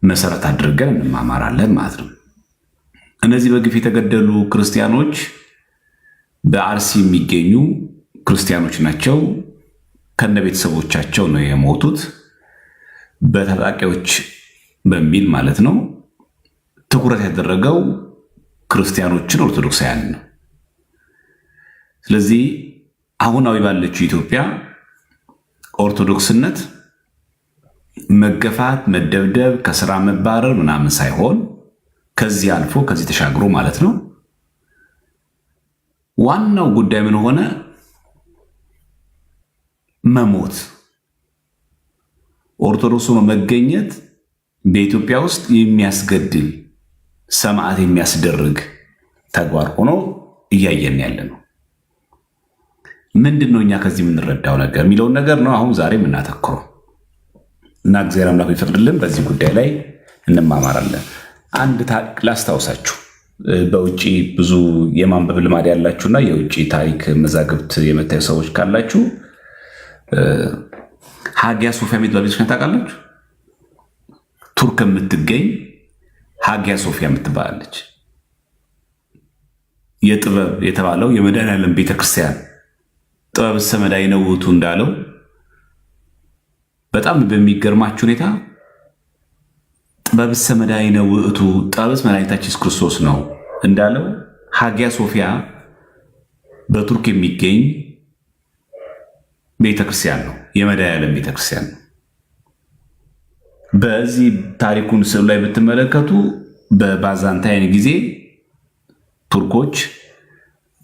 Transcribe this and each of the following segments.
መሰረት አድርገን እንማማራለን ማለት ነው። እነዚህ በግፍ የተገደሉ ክርስቲያኖች በአርሲ የሚገኙ ክርስቲያኖች ናቸው። ከነ ቤተሰቦቻቸው ነው የሞቱት፣ በታጣቂዎች በሚል ማለት ነው። ትኩረት ያደረገው ክርስቲያኖችን፣ ኦርቶዶክሳውያን ነው። ስለዚህ አሁናዊ ባለችው ኢትዮጵያ ኦርቶዶክስነት መገፋት፣ መደብደብ፣ ከስራ መባረር ምናምን ሳይሆን ከዚህ አልፎ ከዚህ ተሻግሮ ማለት ነው ዋናው ጉዳይ ምን ሆነ? መሞት። ኦርቶዶክስ ሆኖ መገኘት በኢትዮጵያ ውስጥ የሚያስገድል ሰማዕት የሚያስደርግ ተግባር ሆኖ እያየን ያለ ነው። ምንድን ነው እኛ ከዚህ የምንረዳው ነገር የሚለውን ነገር ነው አሁን ዛሬ የምናተኩረው እና እግዚአብሔር አምላክ ይፈቅድልን በዚህ ጉዳይ ላይ እንማማራለን። አንድ ታሪክ ላስታውሳችሁ። በውጭ ብዙ የማንበብ ልማድ ያላችሁና የውጭ ታሪክ መዛግብት የምታዩ ሰዎች ካላችሁ ሃጊያ ሶፊያ የምትባል ቤተክርስቲያን ታውቃላችሁ? ቱርክ የምትገኝ ሃጊያ ሶፊያ የምትባላለች የጥበብ የተባለው የመድኃኔዓለም ቤተክርስቲያን ጥበብ ሰመዳይ ነው ውእቱ እንዳለው በጣም በሚገርማችሁ ሁኔታ ጥበብ ሰመዳይ ነው ውእቱ ጥበብስ መድኃኒታችን ኢየሱስ ክርስቶስ ነው እንዳለው ሃጊያ ሶፊያ በቱርክ የሚገኝ ቤተክርስቲያን ነው፣ የመድኃኔዓለም ቤተክርስቲያን ነው። በዚህ ታሪኩን ስዕሉ ላይ ብትመለከቱ በባዛንታይን ጊዜ ቱርኮች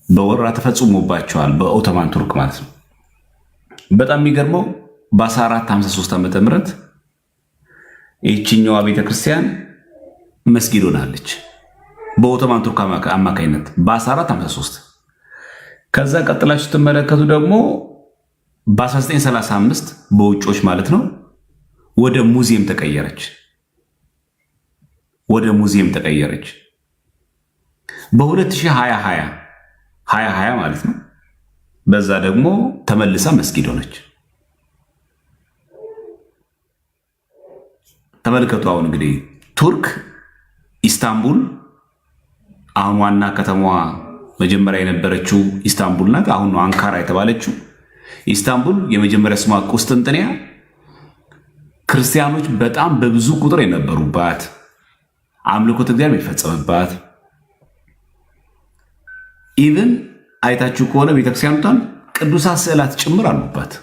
በወረራ ተፈጽሞባቸዋል፣ በኦቶማን ቱርክ ማለት ነው። በጣም የሚገርመው በ1453 ዓመተ ምህረት ይህችኛዋ ቤተክርስቲያን መስጊድ ሆናለች በኦቶማን ቱርክ አማካኝነት በ1453። ከዛ ቀጥላችሁ ስትመለከቱ ደግሞ በ1935 በውጮች ማለት ነው ወደ ሙዚየም ተቀየረች። በ2020 ማለት ነው በዛ ደግሞ ተመልሳ መስጊድ ሆነች። ተመልከቱ። አሁን እንግዲህ ቱርክ ኢስታንቡል አሁን ዋና ከተማዋ መጀመሪያ የነበረችው ኢስታንቡል ናት። አሁን ነው አንካራ የተባለችው። ኢስታንቡል የመጀመሪያ ስሟ ቁስጥንጥንያ፣ ክርስቲያኖች በጣም በብዙ ቁጥር የነበሩባት፣ አምልኮተ እግዚአብሔር የሚፈጸምባት፣ ኢቭን አይታችሁ ከሆነ ቤተክርስቲያኑን ቅዱሳት ስዕላት ጭምር አሉባት።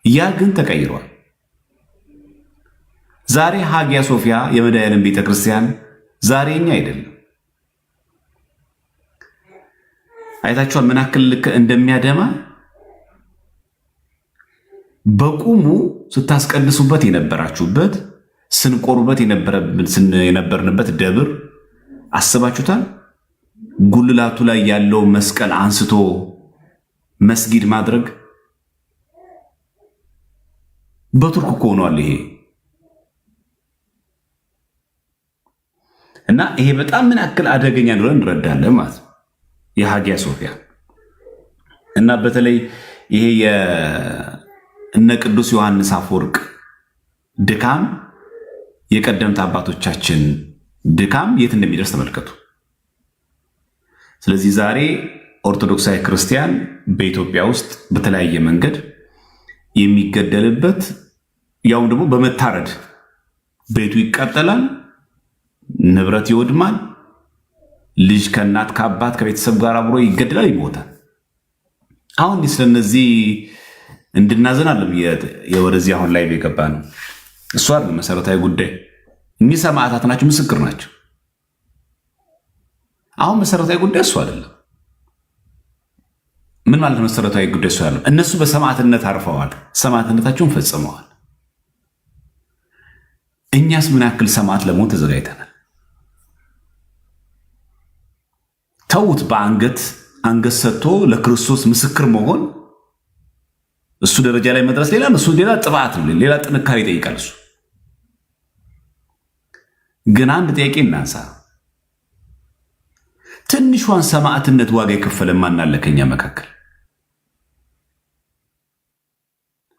ያ ግን ተቀይሯል። ዛሬ ሃጊያ ሶፊያ የመድኃኔዓለም ቤተክርስቲያን ዛሬ እኛ አይደለም። አይታችኋል ምን ያክል እንደሚያደማ። በቁሙ ስታስቀድሱበት የነበራችሁበት ስንቆርበት የነበርንበት ደብር አስባችሁታል? ጉልላቱ ላይ ያለው መስቀል አንስቶ መስጊድ ማድረግ በቱርክ እኮ ሆኗል ይሄ። እና ይሄ በጣም ምን ያክል አደገኛ እንደሆነ እንረዳለን ማለት ነው የሃጊያ ሶፊያ። እና በተለይ ይሄ እነ ቅዱስ ዮሐንስ አፈወርቅ ድካም፣ የቀደምት አባቶቻችን ድካም የት እንደሚደርስ ተመልከቱ። ስለዚህ ዛሬ ኦርቶዶክሳዊ ክርስቲያን በኢትዮጵያ ውስጥ በተለያየ መንገድ የሚገደልበት ያውም ደግሞ በመታረድ ቤቱ ይቃጠላል፣ ንብረት ይወድማል፣ ልጅ ከእናት ከአባት ከቤተሰብ ጋር አብሮ ይገደላል፣ ይሞታል። አሁን ስለነዚህ እንድናዘን አለም ወደዚህ አሁን ላይ የገባ ነው። እሱ አይደል መሰረታዊ ጉዳይ። እኒህ ሰማዕታት ናቸው፣ ምስክር ናቸው። አሁን መሰረታዊ ጉዳይ እሱ አይደለም። ምን ማለት መሰረታዊ ጉዳይ እሱ አይደለም። እነሱ በሰማዕትነት አርፈዋል፣ ሰማዕትነታቸውን ፈጽመዋል። እኛስ ምን ያክል ሰማዕት ለመሆን ተዘጋጅተናል? ተውት። በአንገት ሰጥቶ ለክርስቶስ ምስክር መሆን እሱ ደረጃ ላይ መድረስ ሌላ፣ እሱ ሌላ ጥፋት ነው፣ ሌላ ጥንካሬ ይጠይቃል። እሱ ግን አንድ ጥያቄ እናንሳ። ትንሿን ሰማዕትነት ዋጋ የከፈለ ማን አለ ከኛ መካከል?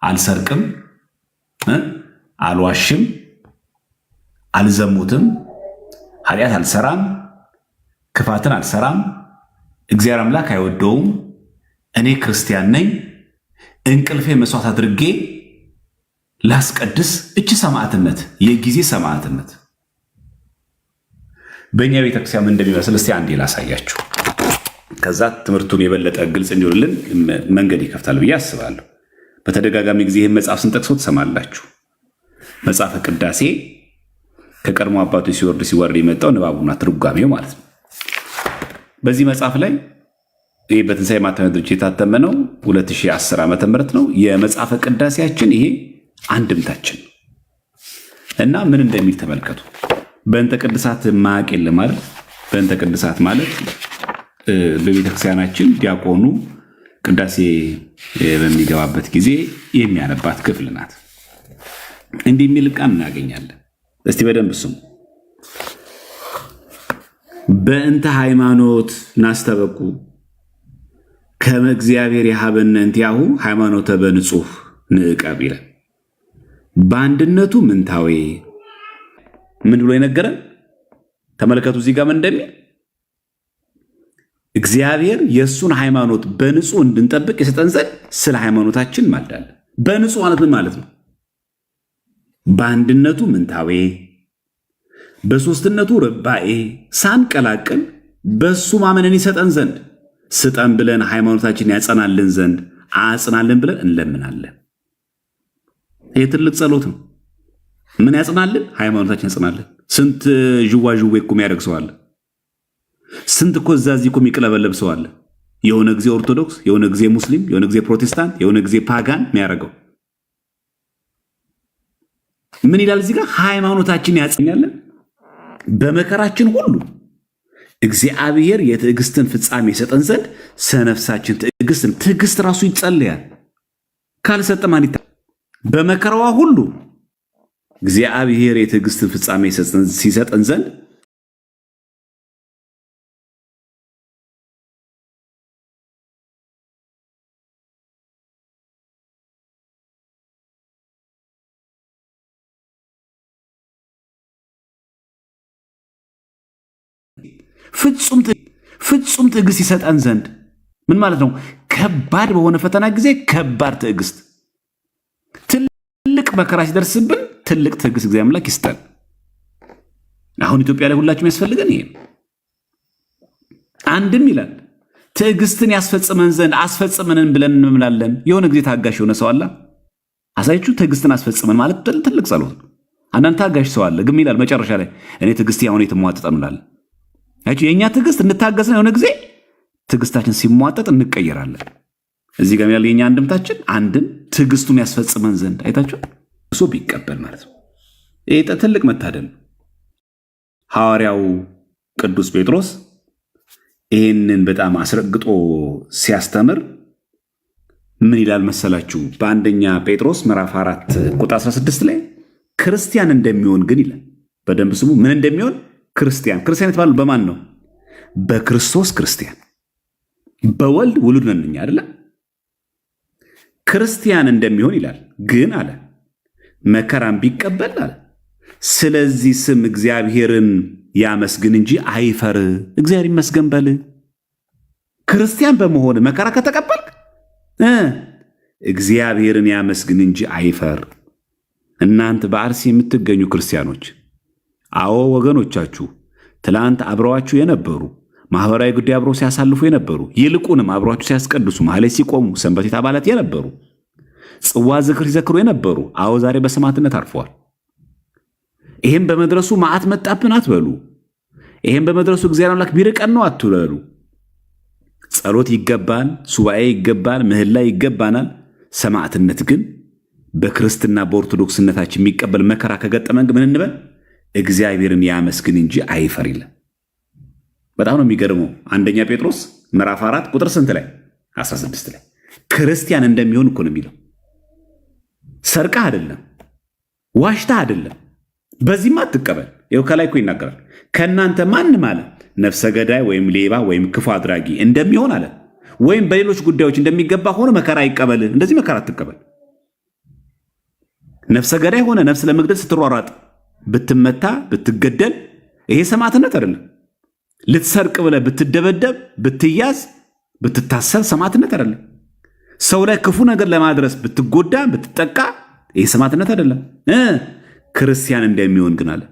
አልሰርቅም፣ አልዋሽም፣ አልዘሙትም፣ ኃጢአት አልሰራም፣ ክፋትን አልሰራም፣ እግዚአብሔር አምላክ አይወደውም፣ እኔ ክርስቲያን ነኝ፣ እንቅልፌ መስዋዕት አድርጌ ላስቀድስ። እቺ ሰማዕትነት፣ የጊዜ ሰማዕትነት በእኛ ቤተክርስቲያን እንደሚመስል እስቲ አንዴ ላሳያችሁ። ከዛ ትምህርቱን የበለጠ ግልጽ እንዲሆንልን መንገድ ይከፍታል ብዬ አስባለሁ። በተደጋጋሚ ጊዜ ይህን መጽሐፍ ስንጠቅሰው ትሰማላችሁ። መጽሐፈ ቅዳሴ ከቀድሞ አባቶች ሲወርድ የመጣው ንባቡና ትርጓሜው ማለት ነው። በዚህ መጽሐፍ ላይ ይህ በትንሣኤ ማተሚያ ድርጅት የታተመ ነው። 2010 ዓ.ም ነው። የመጽሐፈ ቅዳሴያችን ይሄ አንድምታችን እና ምን እንደሚል ተመልከቱ። በእንተ ቅድሳት ማቅ የለም ማለት በእንተ ቅድሳት ማለት በቤተክርስቲያናችን ዲያቆኑ ቅዳሴ በሚገባበት ጊዜ የሚያነባት ክፍል ናት። እንዲህ የሚል ቃል እናገኛለን። እስቲ በደንብ ስሙ። በእንተ ሃይማኖት ናስተበቁ ከመ እግዚአብሔር የሀበነ እንቲአሁ ሃይማኖተ በንጹህ ንዕቀብ ይላል። በአንድነቱ ምንታዌ ምን ብሎ የነገረን ተመልከቱ። እዚህ ጋር ምን እንደሚል እግዚአብሔር የእሱን ሃይማኖት በንጹህ እንድንጠብቅ የሰጠን ዘንድ ስለ ሃይማኖታችን ማልዳለን። በንጹህ ማለት ምን ማለት ነው? በአንድነቱ ምንታዌ በሶስትነቱ ርባኤ ሳንቀላቅል በሱ ማመንን ይሰጠን ዘንድ ስጠን ብለን ሃይማኖታችን ያጸናልን ዘንድ አጽናልን ብለን እንለምናለን። ይህ ትልቅ ጸሎት ነው። ምን ያጽናልን? ሃይማኖታችን ያጽናልን። ስንት ዥዋዥዌ እኮ የሚያደርግ ሰው አለ። ስንት እኮ እዛዚህ እኮ የሚቅለበለብ ሰው አለ። የሆነ ጊዜ ኦርቶዶክስ፣ የሆነ ጊዜ ሙስሊም፣ የሆነ ጊዜ ፕሮቴስታንት፣ የሆነ ጊዜ ፓጋን የሚያደርገው ምን ይላል እዚህ ጋር? ሃይማኖታችን ያጽናልን በመከራችን ሁሉ እግዚአብሔር የትዕግስትን ፍጻሜ የሰጠን ዘንድ ሰነፍሳችን ትዕግስት ራሱ ይጸልያል። ካልሰጠ ማን በመከራዋ ሁሉ እግዚአብሔር የትዕግስትን ፍጻሜ ሲሰጠን ዘንድ ፍጹም ትዕግስት ይሰጠን ዘንድ ምን ማለት ነው? ከባድ በሆነ ፈተና ጊዜ ከባድ ትዕግስት፣ ትልቅ መከራ ሲደርስብን ትልቅ ትዕግስት እግዚአብሔር አምላክ ይስጠን። አሁን ኢትዮጵያ ላይ ሁላችንም ያስፈልገን ይሄ አንድም ይላል ትዕግስትን ያስፈጽመን ዘንድ አስፈጽመንን ብለን እንምላለን። የሆነ ጊዜ ታጋሽ የሆነ ሰው አለ አሳይቹ ትዕግስትን አስፈጽመን ማለት ትልቅ ጸሎት ነው። አንዳንድ ታጋሽ ሰው አለ ግን ይላል መጨረሻ ላይ እኔ ትዕግስቴ አሁን የተሟጠጠ ነው ይላል። የእኛ ትዕግስት እንታገስን የሆነ ጊዜ ትዕግስታችን ሲሟጠጥ እንቀየራለን። እዚህ ጋር ያለ የኛ አንድምታችን አንድም ትዕግስቱን ያስፈጽመን ዘንድ አይታችሁ እሱ ቢቀበል ማለት ነው። ይሄ ትልቅ መታደል ነው። ሐዋርያው ቅዱስ ጴጥሮስ ይህንን በጣም አስረግጦ ሲያስተምር ምን ይላል መሰላችሁ? በአንደኛ ጴጥሮስ ምዕራፍ 4 ቁጥር 16 ላይ ክርስቲያን እንደሚሆን ግን ይላል። በደንብ ስሙ። ምን እንደሚሆን? ክርስቲያን የተባለው በማን ነው? በክርስቶስ ክርስቲያን፣ በወልድ ውሉድ ነን እኛ አይደለ? ክርስቲያን እንደሚሆን ይላል። ግን አለ መከራን ቢቀበል አለ ስለዚህ ስም እግዚአብሔርን ያመስግን እንጂ አይፈር። እግዚአብሔር ይመስገን በል። ክርስቲያን በመሆን መከራ ከተቀበልክ እግዚአብሔርን ያመስግን እንጂ አይፈር። እናንተ በአርሲ የምትገኙ ክርስቲያኖች፣ አዎ ወገኖቻችሁ ትላንት አብረዋችሁ የነበሩ ማህበራዊ ጉዳይ አብረው ሲያሳልፉ የነበሩ ይልቁንም አብረዋችሁ ሲያስቀድሱ ማህሌት ሲቆሙ ሰንበቴት አባላት የነበሩ ጽዋ ዝክር ሲዘክሩ የነበሩ አዎ ዛሬ በሰማዕትነት አርፈዋል። ይሄም በመድረሱ መዓት መጣብን አትበሉ። ይሄም በመድረሱ እግዚአብሔር አምላክ ቢርቀን ነው አትበሉ። ጸሎት ይገባል፣ ሱባኤ ይገባል፣ ምህላ ይገባናል። ሰማዕትነት ግን በክርስትና በኦርቶዶክስነታችን የሚቀበል መከራ ከገጠመን ምን እንበል? እግዚአብሔርን ያመስግን እንጂ አይፈር ይላል። በጣም ነው የሚገርመው። አንደኛ ጴጥሮስ ምዕራፍ 4 ቁጥር ስንት ላይ? 16 ላይ ክርስቲያን እንደሚሆን እኮ ነው የሚለው። ሰርቀህ አይደለም፣ ዋሽተህ አይደለም፣ በዚህማ አትቀበል። ይኸው ከላይ እኮ ይናገራል። ከእናንተ ማንም አለ ነፍሰ ገዳይ ወይም ሌባ ወይም ክፉ አድራጊ እንደሚሆን አለ ወይም በሌሎች ጉዳዮች እንደሚገባ ሆነ መከራ ይቀበል። እንደዚህ መከራ አትቀበል። ነፍሰ ገዳይ ሆነ ነፍስ ለመግደል ስትሯሯጥ ብትመታ ብትገደል ይሄ ሰማዕትነት አይደለም። ልትሰርቅ ብለህ ብትደበደብ ብትያዝ ብትታሰር ሰማዕትነት አይደለም። ሰው ላይ ክፉ ነገር ለማድረስ ብትጎዳ ብትጠቃ ይሄ ሰማዕትነት አይደለም። ክርስቲያን እንደሚሆን ግን አለ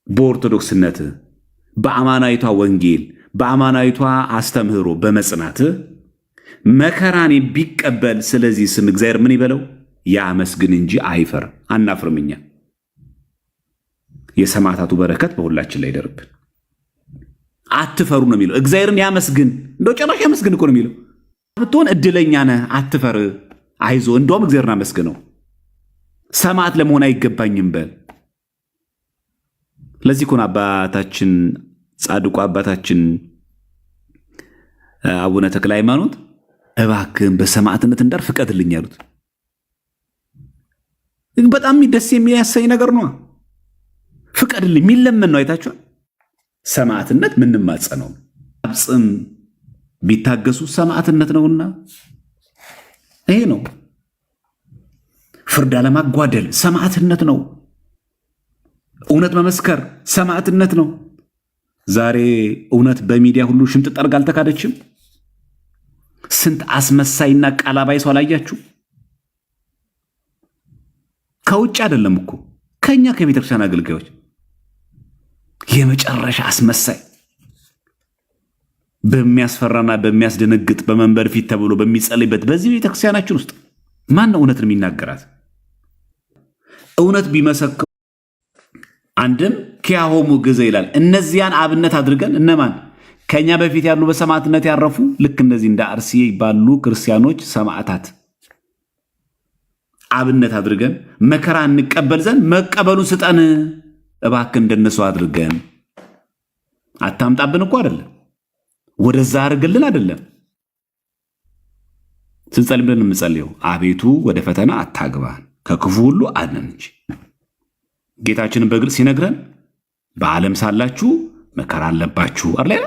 በኦርቶዶክስነት በአማናዊቷ ወንጌል በአማናዊቷ አስተምህሮ በመጽናት መከራን ቢቀበል ስለዚህ ስም እግዚአብሔር ምን ይበለው? ያመስግን እንጂ አይፈር። አናፍርምኛ። የሰማዕታቱ በረከት በሁላችን ላይ ይደርብን። አትፈሩ ነው የሚለው። እግዚአብሔርን ያመስግን፣ እንደው ጨራሽ ያመስግን እኮ ነው የሚለው። ብትሆን እድለኛ ነህ፣ አትፈር፣ አይዞ፣ እንደውም እግዚአብሔርን አመስግነው። ሰማዕት ለመሆን አይገባኝም በል። ለዚህ እኮ ነው አባታችን ጻድቁ አባታችን አቡነ ተክለ ሃይማኖት እባክህን በሰማዕትነት እንዳር ፍቀድልኝ ያሉት። በጣም ደስ የሚያሰኝ ነገር ነው። ፍቀድልኝ የሚለመን ነው። አይታችኋል። ሰማዕትነት ምንማጸነው አብጽም ቢታገሱ ሰማዕትነት ነውና ይሄ ነው። ፍርድ አለማጓደል ሰማዕትነት ነው። እውነት መመስከር ሰማዕትነት ነው። ዛሬ እውነት በሚዲያ ሁሉ ሽምጥጥ አድርጋ አልተካደችም። ስንት አስመሳይና ቃላባይ ሰው አላያችሁ? ከውጭ አይደለም እኮ ከኛ ከቤተክርስቲያን አገልጋዮች የመጨረሻ አስመሳይ በሚያስፈራና በሚያስደነግጥ በመንበር ፊት ተብሎ በሚጸልይበት በዚህ ቤተክርስቲያናችን ውስጥ ማን ነው እውነትን የሚናገራት? እውነት ቢመሰክሩ አንድም ኪያሆሙ ግዘ ይላል። እነዚያን አብነት አድርገን እነማን ከኛ በፊት ያሉ በሰማዕትነት ያረፉ ልክ እንደዚህ እንደ አርሲ ባሉ ክርስቲያኖች ሰማዕታት አብነት አድርገን መከራ እንቀበል ዘንድ መቀበሉን ስጠን እባክህ፣ እንደነሱ አድርገን። አታምጣብን እኮ አይደለም፣ ወደዛ አድርግልን አይደለም። ስንጸልይ ብለን የምንጸልየው አቤቱ ወደ ፈተና አታግባን ከክፉ ሁሉ አድነን እንጂ። ጌታችንን በግልጽ ሲነግረን በዓለም ሳላችሁ መከራ አለባችሁ አይደል?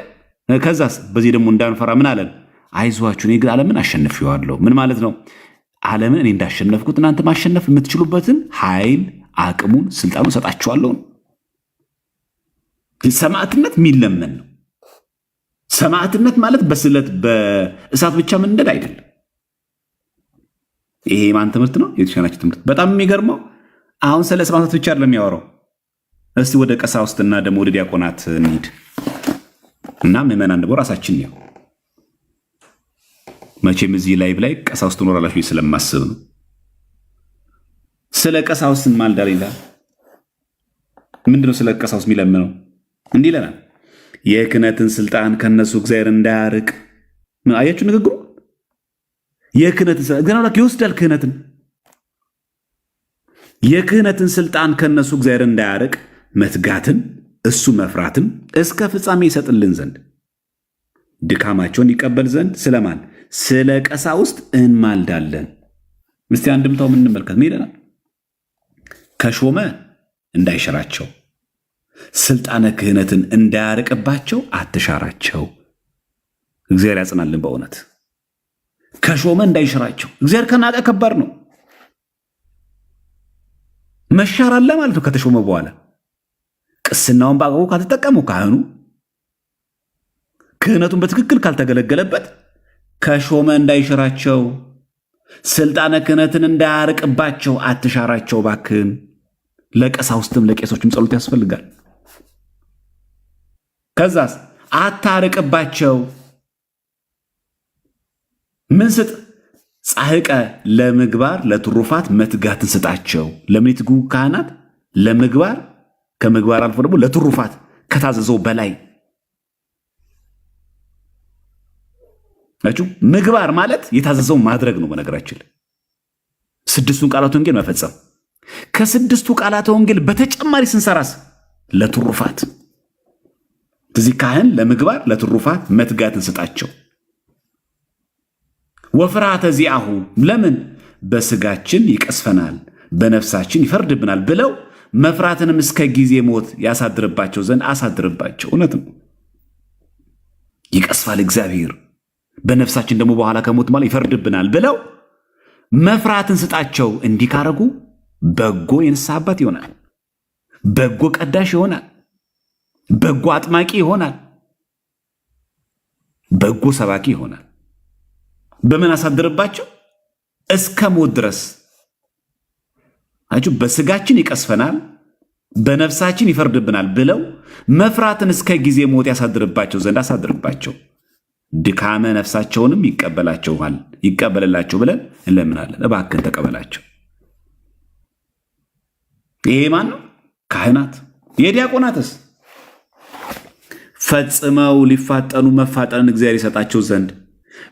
ከዛስ በዚህ ደግሞ እንዳንፈራ ምን አለን? አይዟችሁ እኔ ግን ዓለምን አሸንፌዋለሁ። ምን ማለት ነው? ዓለምን እኔ እንዳሸነፍኩት እናንተ ማሸነፍ የምትችሉበትን ኃይል፣ አቅሙን፣ ስልጣኑን ሰጣችኋለሁ። ሰማዕትነት የሚለመን ነው። ሰማዕትነት ማለት በስለት በእሳት ብቻ መንደድ አይደለም። ይሄ ማን ትምህርት ነው? የተሻናችሁ ትምህርት። በጣም የሚገርመው አሁን ስለ ሰማዕታት ብቻ አይደለም የሚያወራው። እስቲ ወደ ቀሳውስትና ደግሞ ወደ ዲያቆናት እንሂድ እና ምዕመናን ደግሞ ራሳችን ነው። መቼም እዚህ ላይቭ ላይ ቀሳውስት ትኖራላችሁ ስለማስብ ነው። ስለ ቀሳውስት ማልዳር ይላል። ምንድነው ስለ ቀሳውስት የሚለምነው? እንዲህ ይለናል፣ የክህነትን ስልጣን ከነሱ እግዚአብሔር እንዳያርቅ። አያችሁ ንግግሩ። የክህነትን ስልጣን እግዚአብሔር አምላክ ይወስዳል። የክህነትን ስልጣን ከነሱ እግዚአብሔር እንዳያርቅ መትጋትን እሱ መፍራትን እስከ ፍጻሜ ይሰጥልን ዘንድ ድካማቸውን ይቀበል ዘንድ ስለማን? ስለ ቀሳውስት እንማልዳለን። እስቲ አንድምታው ምን እንመልከት። ምን ይለናል? ከሾመ እንዳይሽራቸው፣ ስልጣነ ክህነትን እንዳያርቅባቸው አትሻራቸው። እግዚአብሔር ያጽናልን። በእውነት ከሾመ እንዳይሽራቸው። እግዚአብሔር ከናቀ ከባድ ነው። መሻር አለ ማለት ነው። ከተሾመ በኋላ ቅስናውን በአግባቡ ካልተጠቀመው ካህኑ ክህነቱን በትክክል ካልተገለገለበት ከሾመ እንዳይሽራቸው፣ ስልጣነ ክህነትን እንዳያርቅባቸው አትሻራቸው ባክን። ለቀሳውስትም ለቄሶችም ጸሎት ያስፈልጋል። ከዛስ አታርቅባቸው። ምን ስጥ? ጻሕቀ ለምግባር ለትሩፋት መትጋትን ስጣቸው። ለምን ይትጉ ካህናት? ለምግባር፣ ከምግባር አልፎ ደግሞ ለትሩፋት ከታዘዘው በላይ። ምግባር ማለት የታዘዘው ማድረግ ነው። በነገራችን ስድስቱን ቃላት ወንጌል መፈጸም፣ ከስድስቱ ቃላት ወንጌል በተጨማሪ ስንሰራስ ለትሩፋት። ስለዚህ ካህን ለምግባር ለትሩፋት መትጋትን ስጣቸው። ወፍርሃተ ዚአሁ ለምን? በስጋችን ይቀስፈናል በነፍሳችን ይፈርድብናል ብለው መፍራትንም እስከ ጊዜ ሞት ያሳድርባቸው ዘንድ አሳድርባቸው። እውነት ነው፣ ይቀስፋል እግዚአብሔር፣ በነፍሳችን ደግሞ በኋላ ከሞት ማለት ይፈርድብናል ብለው መፍራትን ስጣቸው። እንዲህ ካረጉ በጎ የንስሐ አባት ይሆናል። በጎ ቀዳሽ ይሆናል፣ በጎ አጥማቂ ይሆናል፣ በጎ ሰባኪ ይሆናል። በምን አሳድርባቸው? እስከ ሞት ድረስ አጁ በስጋችን ይቀስፈናል፣ በነፍሳችን ይፈርድብናል ብለው መፍራትን እስከ ጊዜ ሞት ያሳድርባቸው ዘንድ አሳድርባቸው፣ ድካመ ነፍሳቸውንም ይቀበልላቸው ብለን እንለምናለን። እባክን ተቀበላቸው። ይሄ ማን ነው? ካህናት። የዲያቆናትስ? ፈጽመው ሊፋጠኑ መፋጠንን እግዚአብሔር ይሰጣቸው ዘንድ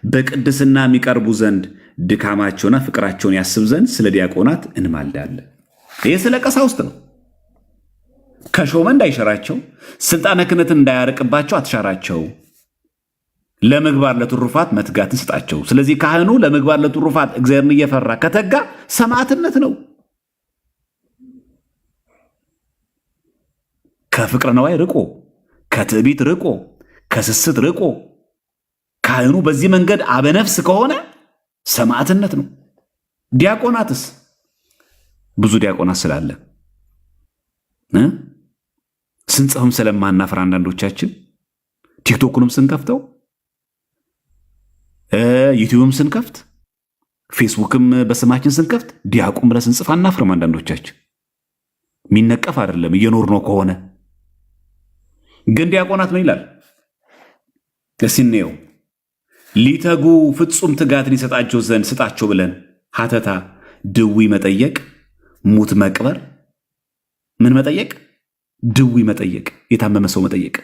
በቅድስና የሚቀርቡ ዘንድ ድካማቸውና ፍቅራቸውን ያስብ ዘንድ ስለ ዲያቆናት እንማልዳለን። ይህ ስለ ቀሳውስት ነው። ከሾመ እንዳይሸራቸው፣ ስልጣነ ክህነትን እንዳያርቅባቸው አትሻራቸው። ለምግባር ለትሩፋት መትጋትን ስጣቸው። ስለዚህ ካህኑ ለምግባር ለትሩፋት እግዚአብሔርን እየፈራ ከተጋ ሰማዕትነት ነው። ከፍቅረ ነዋይ ርቆ፣ ከትዕቢት ርቆ፣ ከስስት ርቆ ካህኑ በዚህ መንገድ አበነፍስ ከሆነ ሰማዕትነት ነው። ዲያቆናትስ? ብዙ ዲያቆናት ስላለ ስንጽፍም ስለማናፍር አንዳንዶቻችን ቲክቶክንም ስንከፍተው ዩቲዩብም ስንከፍት ፌስቡክም በስማችን ስንከፍት ዲያቆን ብለን ስንጽፍ አናፍርም። አንዳንዶቻችን የሚነቀፍ አይደለም እየኖር ነው ከሆነ ግን ዲያቆናት ምን ይላል? እስኪ ሊተጉ ፍጹም ትጋትን ይሰጣቸው ዘንድ ስጣቸው ብለን ሀተታ ድዊ መጠየቅ፣ ሙት መቅበር። ምን መጠየቅ? ድዊ መጠየቅ፣ የታመመ ሰው መጠየቅ።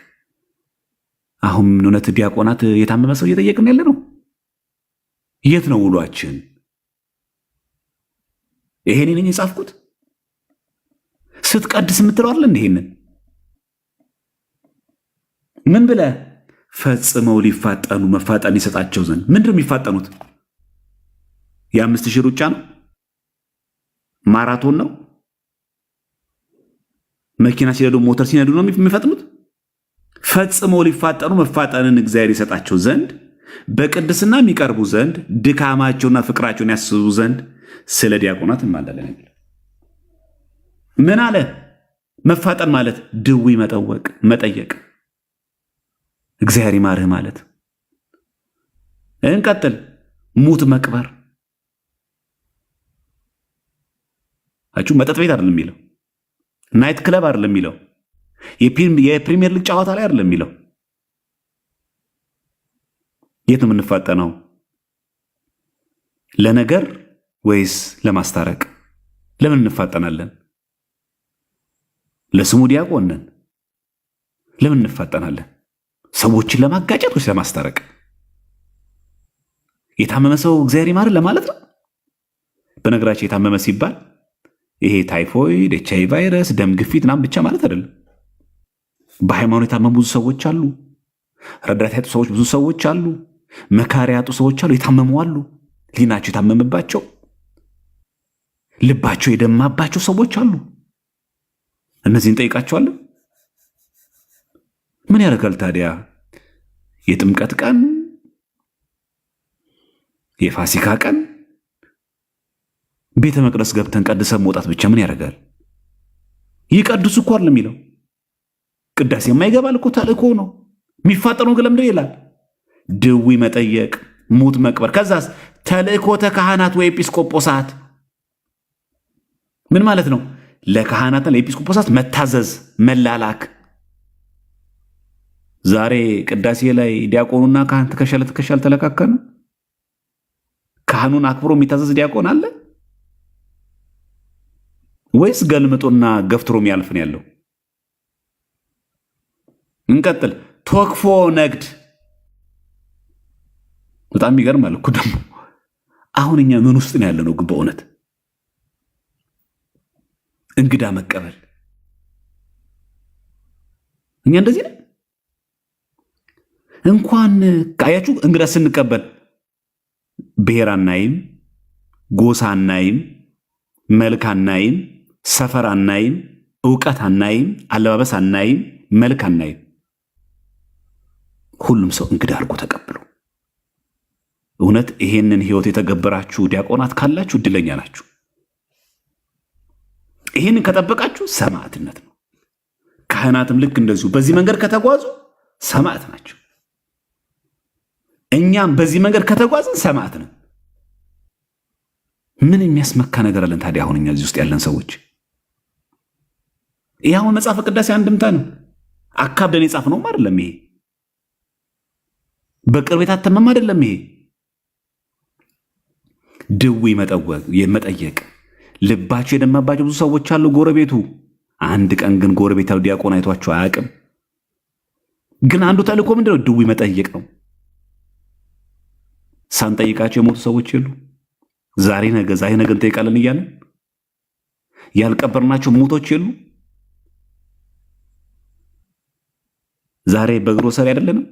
አሁን እውነት ዲያቆናት የታመመ ሰው እየጠየቅን ያለ ነው? የት ነው ውሏችን? ይሄንን የጻፍኩት ስትቀድስ የምትለው አይደል? ይሄንን ምን ብለህ ፈጽመው ሊፋጠኑ መፋጠን ይሰጣቸው ዘንድ። ምንድን ነው የሚፋጠኑት? የ5000 ሩጫ ነው? ማራቶን ነው? መኪና ሲነዱ ሞተር ሲነዱ ነው የሚፈጥኑት? ፈጽመው ሊፋጠኑ መፋጠንን እግዚአብሔር ይሰጣቸው ዘንድ በቅድስና የሚቀርቡ ዘንድ ድካማቸውና ፍቅራቸውን ያስቡ ዘንድ ስለ ዲያቆናት እንማልዳለን። ምን አለ? መፋጠን ማለት ድዊ መጠየቅ፣ እግዚአብሔር ይማርህ ማለት። እንቀጥል። ሙት መቅበር። መጠጥ ቤት አይደለም የሚለው፣ ናይት ክለብ አይደለም የሚለው፣ የፕሪሚየር ሊግ ጨዋታ ላይ አይደለም የሚለው። የት ነው የምንፋጠነው? ለነገር ወይስ ለማስታረቅ? ለምን እንፋጠናለን? ለስሙ ዲያቆን ነን። ለምን እንፋጠናለን? ሰዎችን ለማጋጨት ወይስ ለማስታረቅ? የታመመ ሰው እግዚአብሔር ይማር ለማለት ነው። በነገራችን የታመመ ሲባል ይሄ ታይፎይድ፣ ኤችአይቪ ቫይረስ፣ ደም ግፊት ምናምን ብቻ ማለት አይደለም። በሃይማኖት የታመሙ ብዙ ሰዎች አሉ። ረዳት ያጡ ሰዎች ብዙ ሰዎች አሉ። መካሪ ያጡ ሰዎች አሉ። የታመሙ አሉ። ሊናቸው የታመመባቸው፣ ልባቸው የደማባቸው ሰዎች አሉ። እነዚህን ጠይቃቸዋለን። ምን ያደርጋል ታዲያ? የጥምቀት ቀን፣ የፋሲካ ቀን ቤተ መቅደስ ገብተን ቀድሰን መውጣት ብቻ ምን ያደርጋል? ይቀድሱ እኮ አይደለም የሚለው። ቅዳሴ የማይገባል እኮ ተልእኮ ነው። የሚፋጠነው ግን ለምንድን ይላል? ድዊ መጠየቅ፣ ሙት መቅበር። ከዛስ ተልእኮተ ካህናት ወይ ኤጲስቆጶሳት። ምን ማለት ነው? ለካህናትና ለኤጲስቆጶሳት መታዘዝ፣ መላላክ። ዛሬ ቅዳሴ ላይ ዲያቆኑና ካህን ትከሻ ለትከሻ አልተለካከኑ? ካህኑን አክብሮ የሚታዘዝ ዲያቆን አለ ወይስ ገልምጦና ገፍትሮ የሚያልፍ ነው ያለው? እንቀጥል። ቶክፎ ነግድ። በጣም ይገርማል እኮ ደግሞ። አሁን እኛ ምን ውስጥ ነው ያለነው? ግን በእውነት እንግዳ መቀበል እኛ እንደዚህ ነው። እንኳን ካያችሁ እንግዳ ስንቀበል ብሔር አናይም፣ ጎሳ አናይም፣ መልክ አናይም፣ ሰፈር አናይም፣ ዕውቀት አናይም፣ አለባበስ አናይም፣ መልክ አናይም። ሁሉም ሰው እንግዳ አድርጎ ተቀብሎ። እውነት ይሄንን ህይወት የተገበራችሁ ዲያቆናት ካላችሁ እድለኛ ናችሁ። ይሄንን ከጠበቃችሁ ሰማዕትነት ነው። ካህናትም ልክ እንደዚሁ በዚህ መንገድ ከተጓዙ ሰማዕት ናቸው። እኛም በዚህ መንገድ ከተጓዝን ሰማዕት ነን። ምን የሚያስመካ ነገር አለን ታዲያ? አሁን እኛ እዚህ ውስጥ ያለን ሰዎች ይህ አሁን መጽሐፈ ቅዳሴ አንድምታ ነው። አካብደን የጻፍነውም አይደለም። ይሄ በቅርብ የታተመም አይደለም። ይሄ ድዊ መጠየቅ ልባቸው የደማባቸው ብዙ ሰዎች አሉ ጎረቤቱ። አንድ ቀን ግን ጎረቤት ያሉ ዲያቆን አይቷቸው አያውቅም። ግን አንዱ ተልእኮ ምንድነው? ድዊ መጠየቅ ነው። ሳንጠይቃቸው የሞቱ ሰዎች የሉ። ዛሬ ነገ እንጠይቃለን እያለን ያልቀበርናቸው ሞቶች የሉ። ዛሬ በግሮሰሪ አይደለንም።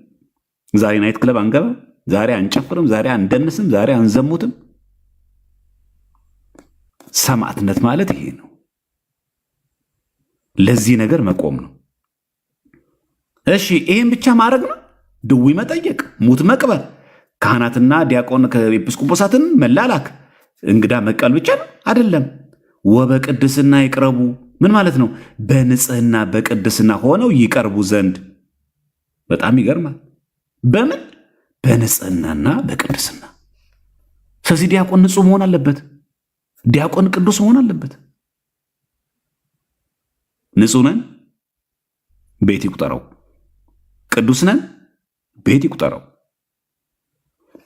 ዛሬ ናይት ክለብ አንገባም። ዛሬ አንጨፍርም። ዛሬ አንደንስም። ዛሬ አንዘሙትም። ሰማዕትነት ማለት ይሄ ነው። ለዚህ ነገር መቆም ነው። እሺ ይሄን ብቻ ማድረግ ነው? ድዊ መጠየቅ፣ ሙት መቅበር፣ ካህናትና ዲያቆን ከኤጲስቆጶሳትን መላላክ፣ እንግዳ መቀበል ብቻ ነው አይደለም። ወበቅድስና ይቅረቡ ምን ማለት ነው? በንጽህና በቅድስና ሆነው ይቀርቡ ዘንድ። በጣም ይገርማል። በምን? በንጽህናና በቅድስና። ስለዚህ ዲያቆን ንጹህ መሆን አለበት። ዲያቆን ቅዱስ መሆን አለበት። ንጹህ ነን፣ ቤት ይቁጠረው። ቅዱስ ነን፣ ቤት ይቁጠረው።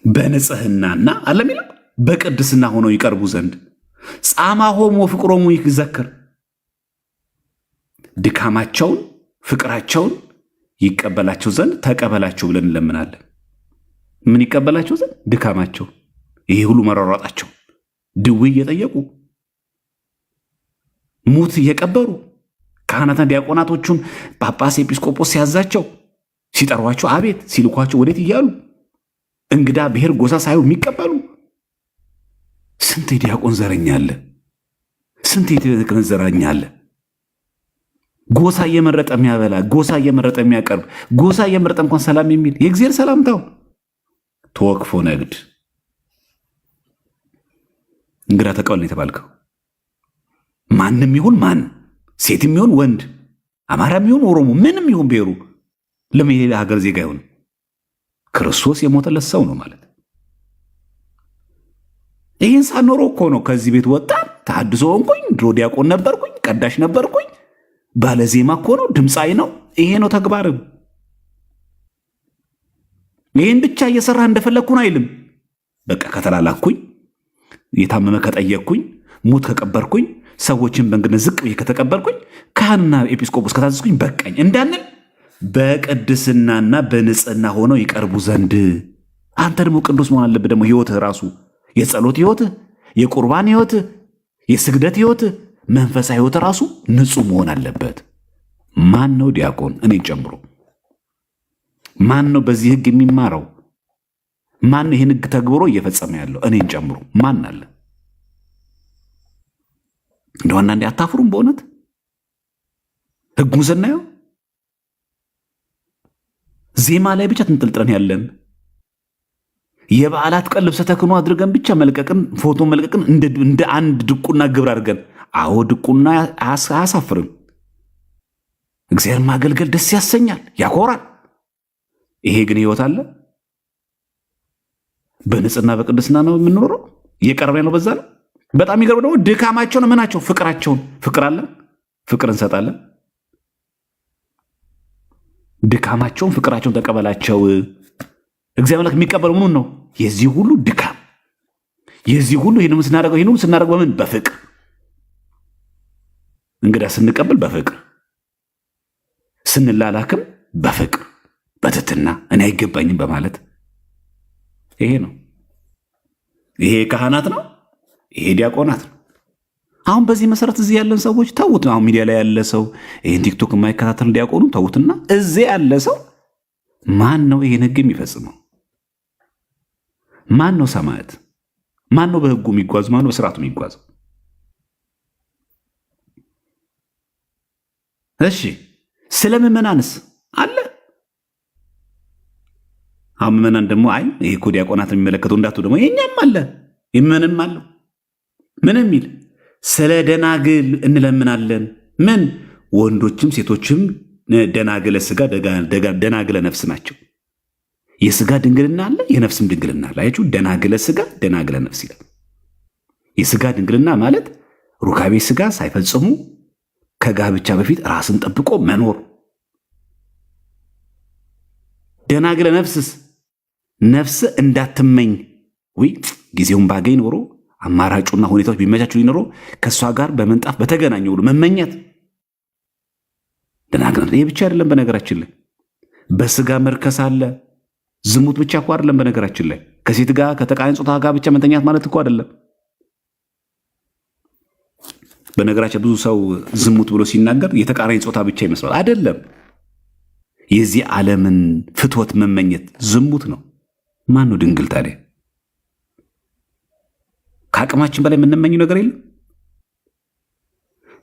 በንጽህናና አለሚለው በቅድስና ሆነው ይቀርቡ ዘንድ ጻማሆሙ ፍቅሮሙ ይዘክር። ድካማቸውን ፍቅራቸውን ይቀበላቸው ዘንድ ተቀበላቸው ብለን እንለምናለን። ምን ይቀበላቸው ዘንድ? ድካማቸው፣ ይሄ ሁሉ መሯሯጣቸው፣ ድዊ እየጠየቁ ሙት እየቀበሩ ካህናትና ዲያቆናቶቹን ጳጳስ ኤጲስቆጶስ ሲያዛቸው ሲጠሯቸው አቤት ሲልኳቸው ወዴት እያሉ እንግዳ ብሔር ጎሳ ሳይሆን የሚቀበሉ ስንት የዲያቆን ዘረኛ አለ፣ ስንት የቤተ ክህነት ዘረኛ አለ። ጎሳ እየመረጠ የሚያበላ፣ ጎሳ እየመረጠ የሚያቀርብ፣ ጎሳ እየመረጠ እንኳን ሰላም የሚል የእግዚአብሔር ሰላምታው ተወክፎ ነግድ። እንግዳ ተቀበል ነው የተባልከው። ማንም ይሁን ማን፣ ሴትም ይሁን ወንድ፣ አማራም ይሁን ኦሮሞ፣ ምንም ይሁን ብሔሩ፣ ለምን የሌላ ሀገር ዜጋ ይሁን ክርስቶስ የሞተለት ሰው ነው ማለት። ይህን ሳኖረው እኮ ነው ከዚህ ቤት ወጣን፣ ተሐድሶ ሆንኩኝ፣ ድሮ ዲያቆን ነበርኩኝ፣ ቀዳሽ ነበርኩኝ፣ ባለዜማ እኮ ነው፣ ድምፃዊ ነው። ይሄ ነው ተግባርም። ይህን ብቻ እየሰራ እንደፈለግኩን አይልም። በቃ ከተላላኩኝ፣ የታመመ ከጠየቅኩኝ፣ ሙት ከቀበርኩኝ፣ ሰዎችን በእንግድነት ዝቅ ብዬ ከተቀበልኩኝ፣ ካህንና ኤጲስቆጶስ ከታዘዝኩኝ በቃኝ እንዳንል በቅድስናና በንጽህና ሆነው ይቀርቡ ዘንድ። አንተ ደግሞ ቅዱስ መሆን አለብህ። ደግሞ ህይወትህ ራሱ የጸሎት ህይወትህ፣ የቁርባን ህይወትህ፣ የስግደት ህይወትህ፣ መንፈሳዊ ህይወትህ ራሱ ንጹህ መሆን አለበት። ማን ነው ዲያቆን? እኔን ጨምሮ ማን ነው በዚህ ህግ የሚማረው? ማን ነው ይህን ህግ ተግብሮ እየፈጸመ ያለው? እኔን ጨምሮ ማን አለ? እንደው አንዳንዴ አታፍሩም? በእውነት ህጉን ስናየው ዜማ ላይ ብቻ ትንጥልጥለን ያለን፣ የበዓላት ቀን ልብሰ ተክህኖ አድርገን ብቻ መልቀቅን፣ ፎቶ መልቀቅን እንደ አንድ ድቁና ግብር አድርገን። አዎ ድቁና አያሳፍርም። እግዚአብሔር ማገልገል ደስ ያሰኛል፣ ያኮራል። ይሄ ግን ህይወት አለ? በንጽህና በቅድስና ነው የምንኖረው? እየቀረበ ነው በዛ ነው። በጣም ይገርም ደግሞ ድካማቸው ነው ምናቸው? ፍቅራቸውን። ፍቅር አለን፣ ፍቅር እንሰጣለን። ድካማቸውን ፍቅራቸውን ተቀበላቸው። እግዚአብሔር አምላክ የሚቀበለው ምኑን ነው? የዚህ ሁሉ ድካም፣ የዚህ ሁሉ ይህን ስናደርገው በምን? በፍቅር። እንግዳ ስንቀበል በፍቅር፣ ስንላላክም በፍቅር፣ በትህትና እኔ አይገባኝም በማለት ይሄ ነው። ይሄ ካህናት ነው፣ ይሄ ዲያቆናት ነው። አሁን በዚህ መሰረት እዚህ ያለን ሰዎች ተውት። አሁን ሚዲያ ላይ ያለ ሰው ይህን ቲክቶክ የማይከታተል ዲያቆኑ ተውትና፣ እዚህ ያለ ሰው ማን ነው ይህን ህግ የሚፈጽመው? ማን ነው ሰማዕት? ማን ነው በህጉ የሚጓዝ? ማን ነው በስርዓቱ የሚጓዝ? እሺ ስለ ምዕመናንስ አለ? አሁን ምዕመናን ደግሞ አይ ይሄ እኮ ዲያቆናት የሚመለከተው እንዳቱ ደግሞ የኛም አለ፣ የምንም አለው። ምን የሚል ስለ ደናግል እንለምናለን። ምን? ወንዶችም ሴቶችም ደናግለ ስጋ ደናግለ ነፍስ ናቸው። የስጋ ድንግልና አለ፣ የነፍስም ድንግልና አለ። አያችሁ፣ ደናግለ ስጋ ደናግለ ነፍስ ይላል። የስጋ ድንግልና ማለት ሩካቤ ስጋ ሳይፈጽሙ ከጋብቻ በፊት ራስን ጠብቆ መኖር። ደናግለ ነፍስስ ነፍስ እንዳትመኝ ወይ ጊዜውን ባገኝ ኖሮ አማራጩና ሁኔታዎች ቢመቻቹ ሊኖሮ ከእሷ ጋር በመንጣፍ በተገናኘ ሁሉ መመኘት። ደናግለ ይህ ብቻ አይደለም። በነገራችን ላይ በስጋ መርከስ አለ። ዝሙት ብቻ እኮ አይደለም። በነገራችን ላይ ከሴት ጋር ከተቃራኒ ጾታ ጋር ብቻ መተኛት ማለት እኮ አይደለም። በነገራችን ብዙ ሰው ዝሙት ብሎ ሲናገር የተቃራኒ ጾታ ብቻ ይመስላል። አይደለም። የዚህ ዓለምን ፍትወት መመኘት ዝሙት ነው። ማን ነው ድንግል ታዲያ? ከአቅማችን በላይ የምንመኘው ነገር የለም።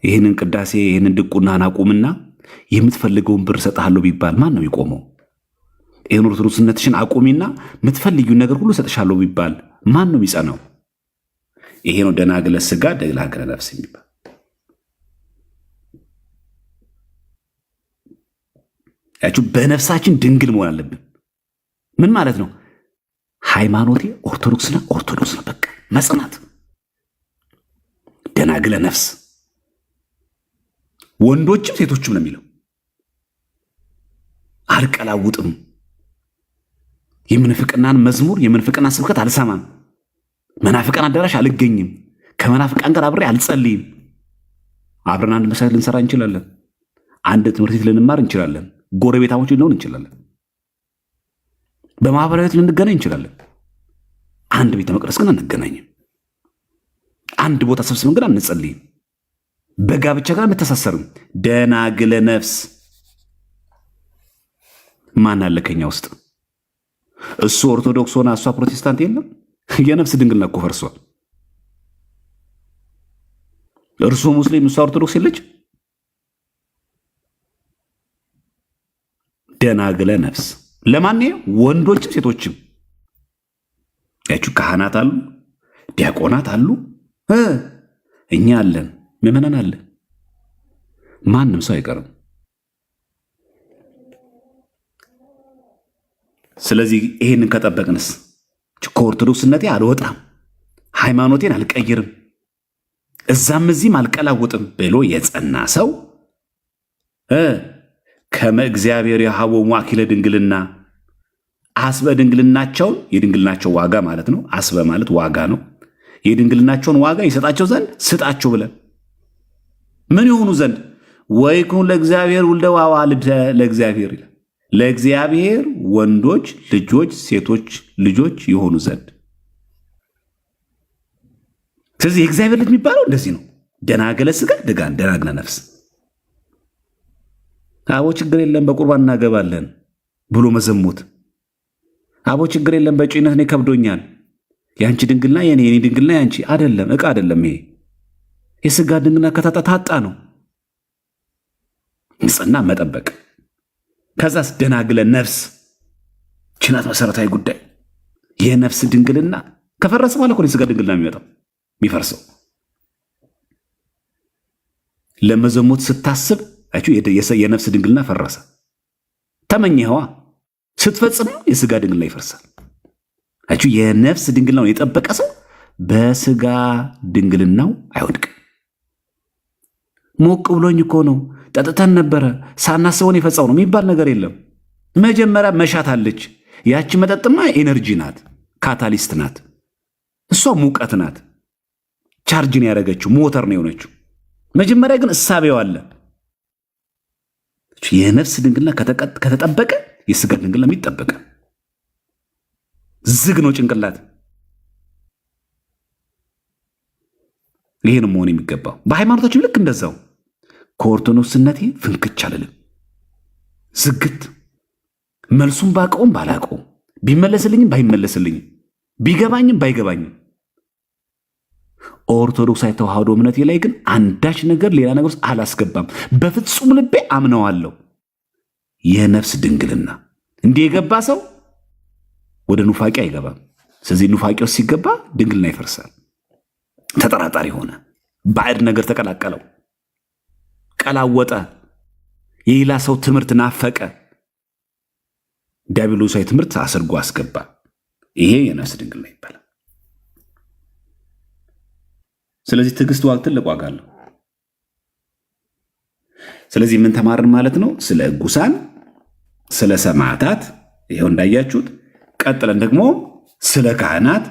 ይህንን ቅዳሴ ይህንን ድቁናን አቁምና የምትፈልገውን ብር እሰጥሃለሁ ቢባል ማን ነው ይቆመው? ይህን ኦርቶዶክስነትሽን አቁሚና የምትፈልጊውን ነገር ሁሉ እሰጥሻለሁ ቢባል ማን ነው የሚጸናው? ይሄ ነው ደናግለ ስጋ ደናግለ ነፍስ የሚባል። ያችሁ በነፍሳችን ድንግል መሆን አለብን። ምን ማለት ነው? ሃይማኖቴ ኦርቶዶክስ ነው፣ ኦርቶዶክስ ነው፣ በቃ መጽናት። ደናግለ ነፍስ ወንዶችም ሴቶችም ነው የሚለው። አልቀላውጥም፣ የምንፍቅናን መዝሙር የምንፍቅና ስብከት አልሰማም፣ መናፍቃን አዳራሽ አልገኝም፣ ከመናፍቃን ጋር አብሬ አልጸልይም። አብረን አንድ መስራት ልንሰራ እንችላለን። አንድ ትምህርት ቤት ልንማር እንችላለን። ጎረቤታሞች ልንሆን እንችላለን። በማህበራዊት ልንገናኝ እንችላለን። አንድ ቤተ መቅደስ ግን አንገናኝም። አንድ ቦታ ሰብስበን ግን አንጸልይም። በጋብቻ ጋር አንተሳሰርም። ደናግለ ነፍስ ማን አለ ከኛ ውስጥ? እሱ ኦርቶዶክስ ሆና እሷ ፕሮቴስታንት የለም። የነፍስ ድንግልና እኮ ፈርሷል። እርሱ ሙስሊም እሷ ኦርቶዶክስ የለች። ደናግለ ነፍስ ለማን? ወንዶችም ሴቶችም። ያችሁ ካህናት አሉ፣ ዲያቆናት አሉ፣ እኛ አለን፣ ምዕመናን አለን። ማንም ሰው አይቀርም። ስለዚህ ይሄንን ከጠበቅንስ ከኦርቶዶክስነቴ አልወጣም፣ ሃይማኖቴን አልቀይርም፣ እዛም እዚህም አልቀላውጥም ብሎ የጸና ሰው ከመ እግዚአብሔር የሃቦሙ አኪለ ድንግልና አስበ ድንግልናቸውን የድንግልናቸው ዋጋ ማለት ነው። አስበ ማለት ዋጋ ነው። የድንግልናቸውን ዋጋ ይሰጣቸው ዘንድ ስጣቸው ብለን ምን የሆኑ ዘንድ ወይኩን ለእግዚአብሔር ውልደ ወአዋልደ ለእግዚአብሔር ይላል። ለእግዚአብሔር ወንዶች ልጆች ሴቶች ልጆች የሆኑ ዘንድ። ስለዚህ የእግዚአብሔር ልጅ የሚባለው እንደዚህ ነው። ደናግለ ስጋ ደናግለ ነፍስ። አቦ ችግር የለም በቁርባን እናገባለን ብሎ መዘሙት። አቦ ችግር የለም በጩይነት እኔ ከብዶኛል፣ የአንቺ ድንግልና የኔ ድንግልና ያንቺ አይደለም፣ ዕቃ አይደለም። ይሄ የስጋ ድንግልና ከታጣ ነው። ንጽህና መጠበቅ። ከዛስ ደናግለ ነፍስ ችናት መሰረታዊ ጉዳይ። የነፍስ ድንግልና ከፈረሰ ማለት ነው የስጋ ድንግልና የሚፈርሰው። ለመዘሞት ስታስብ የነፍስ ድንግልና ፈረሰ። ተመኘኸዋ ስትፈጽመው የስጋ ድንግልና ይፈርሳል። የነፍስ ድንግልናውን የጠበቀ ሰው በስጋ ድንግልናው አይወድቅም። ሞቅ ብሎኝ እኮ ነው ጠጥተን ነበረ ሳናስበውን የፈጸው ነው የሚባል ነገር የለም። መጀመሪያ መሻት አለች። ያቺ መጠጥማ ኤነርጂ ናት፣ ካታሊስት ናት። እሷ ሙቀት ናት፣ ቻርጅን ያደረገችው ሞተር ነው የሆነችው። መጀመሪያ ግን እሳቤው አለ። የነፍስ ድንግልና ከተጠበቀ የስጋ ድንግልና የሚጠበቀ ዝግ ነው ጭንቅላት። ይሄ ነው መሆን የሚገባው። በሃይማኖታችን ልክ እንደዛው ከኦርቶዶክስነቴ ፍንክች አልልም። ዝግት መልሱን ባቀውም ባላቀውም ቢመለስልኝም ባይመለስልኝም ቢገባኝም ባይገባኝም ኦርቶዶክሳዊ ተዋህዶ እምነቴ ላይ ግን አንዳች ነገር ሌላ ነገር ውስጥ አላስገባም። በፍጹም ልቤ አምነዋለሁ። የነፍስ ድንግልና እንዲህ የገባ ሰው ወደ ኑፋቄ አይገባም። ስለዚህ ኑፋቄ ውስጥ ሲገባ ድንግልና ይፈርሳል። ተጠራጣሪ ሆነ፣ ባዕድ ነገር ተቀላቀለው፣ ቀላወጠ። የሌላ ሰው ትምህርት ናፈቀ። ዲያብሎሳዊ ትምህርት አስርጎ አስገባ። ይሄ የነፍስ ድንግልና ይባላል። ስለዚህ ትዕግስት ትልቅ ዋጋ አለው። ስለዚህ ምን ተማርን ማለት ነው? ስለ እጉሳን፣ ስለ ሰማዕታት ይኸው እንዳያችሁት፣ ቀጥለን ደግሞ ስለ ካህናት፣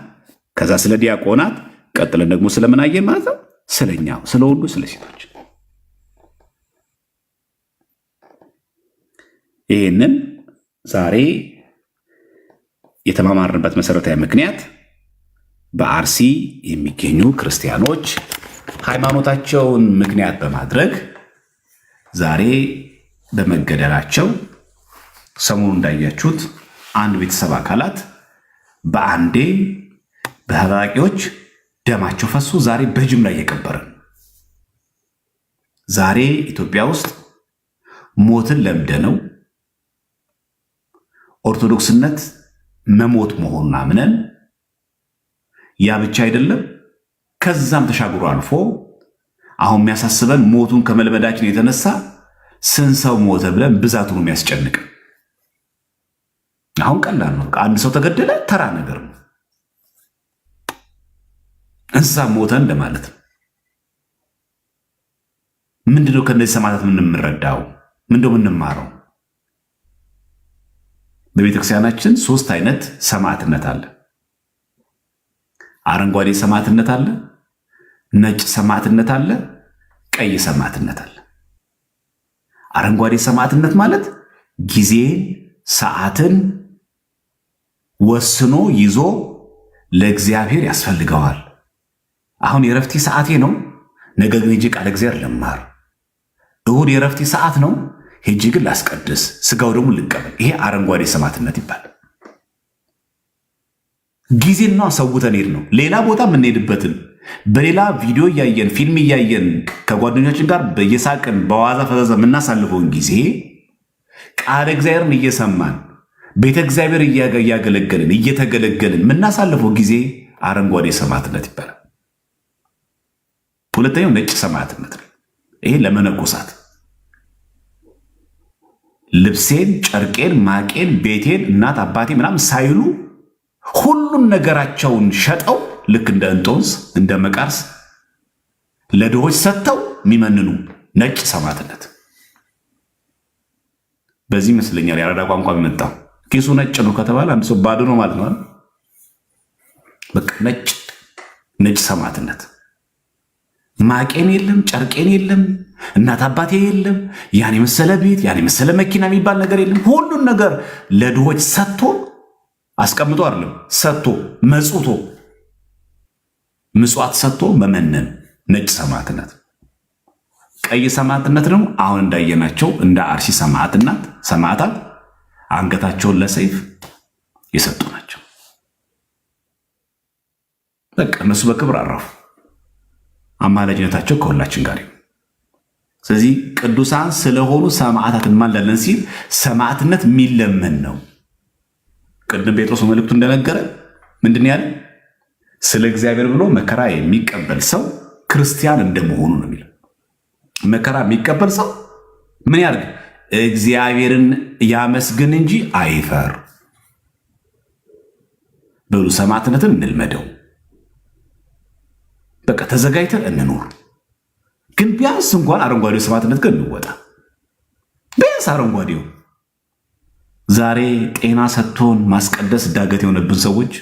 ከዛ ስለ ዲያቆናት፣ ቀጥለን ደግሞ ስለምን አየን ማለት ነው? ስለኛው፣ ስለ ወንዱ፣ ስለ ሴቶች። ይህንን ዛሬ የተማማርንበት መሰረታዊ ምክንያት በአርሲ የሚገኙ ክርስቲያኖች ሃይማኖታቸውን ምክንያት በማድረግ ዛሬ በመገደላቸው ሰሞኑን እንዳያችሁት አንድ ቤተሰብ አካላት በአንዴ በታጣቂዎች ደማቸው ፈሶ ዛሬ በጅምላ እየቀበረን። ዛሬ ኢትዮጵያ ውስጥ ሞትን ለምደነው ኦርቶዶክስነት መሞት መሆኑን አምነን ያ ብቻ አይደለም፣ ከዛም ተሻግሮ አልፎ አሁን የሚያሳስበን ሞቱን ከመልመዳችን የተነሳ ስንት ሰው ሞተ ብለን ብዛቱ ነው የሚያስጨንቅ። አሁን ቀላል ነው። አንድ ሰው ተገደለ ተራ ነገር ነው። እንስሳ ሞተ እንደማለት ነው። ምንድነው ከነዚህ ሰማዕታት የምንረዳው? ምንድነው የምንማረው? በቤተክርስቲያናችን 3 አይነት ሰማዕትነት አለ። አረንጓዴ ሰማዕትነት አለ፣ ነጭ ሰማዕትነት አለ፣ ቀይ ሰማዕትነት አለ። አረንጓዴ ሰማዕትነት ማለት ጊዜን ሰዓትን ወስኖ ይዞ ለእግዚአብሔር ያስፈልገዋል። አሁን የረፍቴ ሰዓቴ ነው፣ ነገ ግን ሄጄ ቃለ እግዚአብሔር ልማር። እሁድ የረፍቴ ሰዓት ነው፣ ሄጄ ግን ላስቀድስ፣ ስጋው ደግሞ ልቀበል። ይሄ አረንጓዴ ሰማዕትነት ይባላል። ጊዜና ሰውተን ሄድ ነው። ሌላ ቦታ የምንሄድበትን በሌላ ቪዲዮ እያየን ፊልም እያየን ከጓደኞችን ጋር በየሳቅን በዋዛ ፈዛዛ የምናሳልፈውን ጊዜ ቃለ እግዚአብሔርን እየሰማን ቤተ እግዚአብሔር እያገለገልን እየተገለገልን የምናሳልፈው ጊዜ አረንጓዴ ሰማዕትነት ይባላል። ሁለተኛው ነጭ ሰማዕትነት ነው። ይሄ ለመነኮሳት ልብሴን፣ ጨርቄን፣ ማቄን፣ ቤቴን፣ እናት አባቴ ምናምን ሳይሉ ሁሉን ነገራቸውን ሸጠው ልክ እንደ እንጦንስ እንደ መቃርስ ለድሆች ሰጥተው የሚመንኑ ነጭ ሰማዕትነት። በዚህ ይመስለኛል የአራዳ ቋንቋ የሚመጣው። ኪሱ ነጭ ነው ከተባለ አንድ ሰው ባዶ ነው ማለት ነው። በቃ ነጭ ሰማዕትነት። ማቄን የለም፣ ጨርቄን የለም፣ እናት አባቴ የለም፣ ያን የመሰለ ቤት ያን የመሰለ መኪና የሚባል ነገር የለም። ሁሉን ነገር ለድሆች ሰጥቶ አስቀምጦ አይደለም ሰጥቶ መጽቶ ምጽዋት ሰጥቶ መመነን ነጭ ሰማዕትነት። ቀይ ሰማዕትነት ደግሞ አሁን እንዳየናቸው እንደ አርሲ ሰማዕታት አንገታቸውን ለሰይፍ የሰጡ ናቸው። በቃ እነሱ በክብር አረፉ። አማላጅነታቸው ከሁላችን ጋር። ስለዚህ ቅዱሳን ስለሆኑ ሰማዕታት እንማልዳለን ሲል ሰማዕትነት የሚለመን ነው። ቅድም ጴጥሮስ መልእክቱ እንደነገረ ምንድን ያለ ስለ እግዚአብሔር ብሎ መከራ የሚቀበል ሰው ክርስቲያን እንደመሆኑ ነው የሚለው። መከራ የሚቀበል ሰው ምን ያድርግ? እግዚአብሔርን ያመስግን እንጂ አይፈር። በሉ ሰማዕትነትን እንልመደው። በቃ ተዘጋጅተን እንኖር። ግን ቢያንስ እንኳን አረንጓዴው ሰማዕትነት ግን እንወጣ። ቢያንስ አረንጓዴው ዛሬ ጤና ሰጥቶን ማስቀደስ ዳገት የሆነብን ሰዎች፣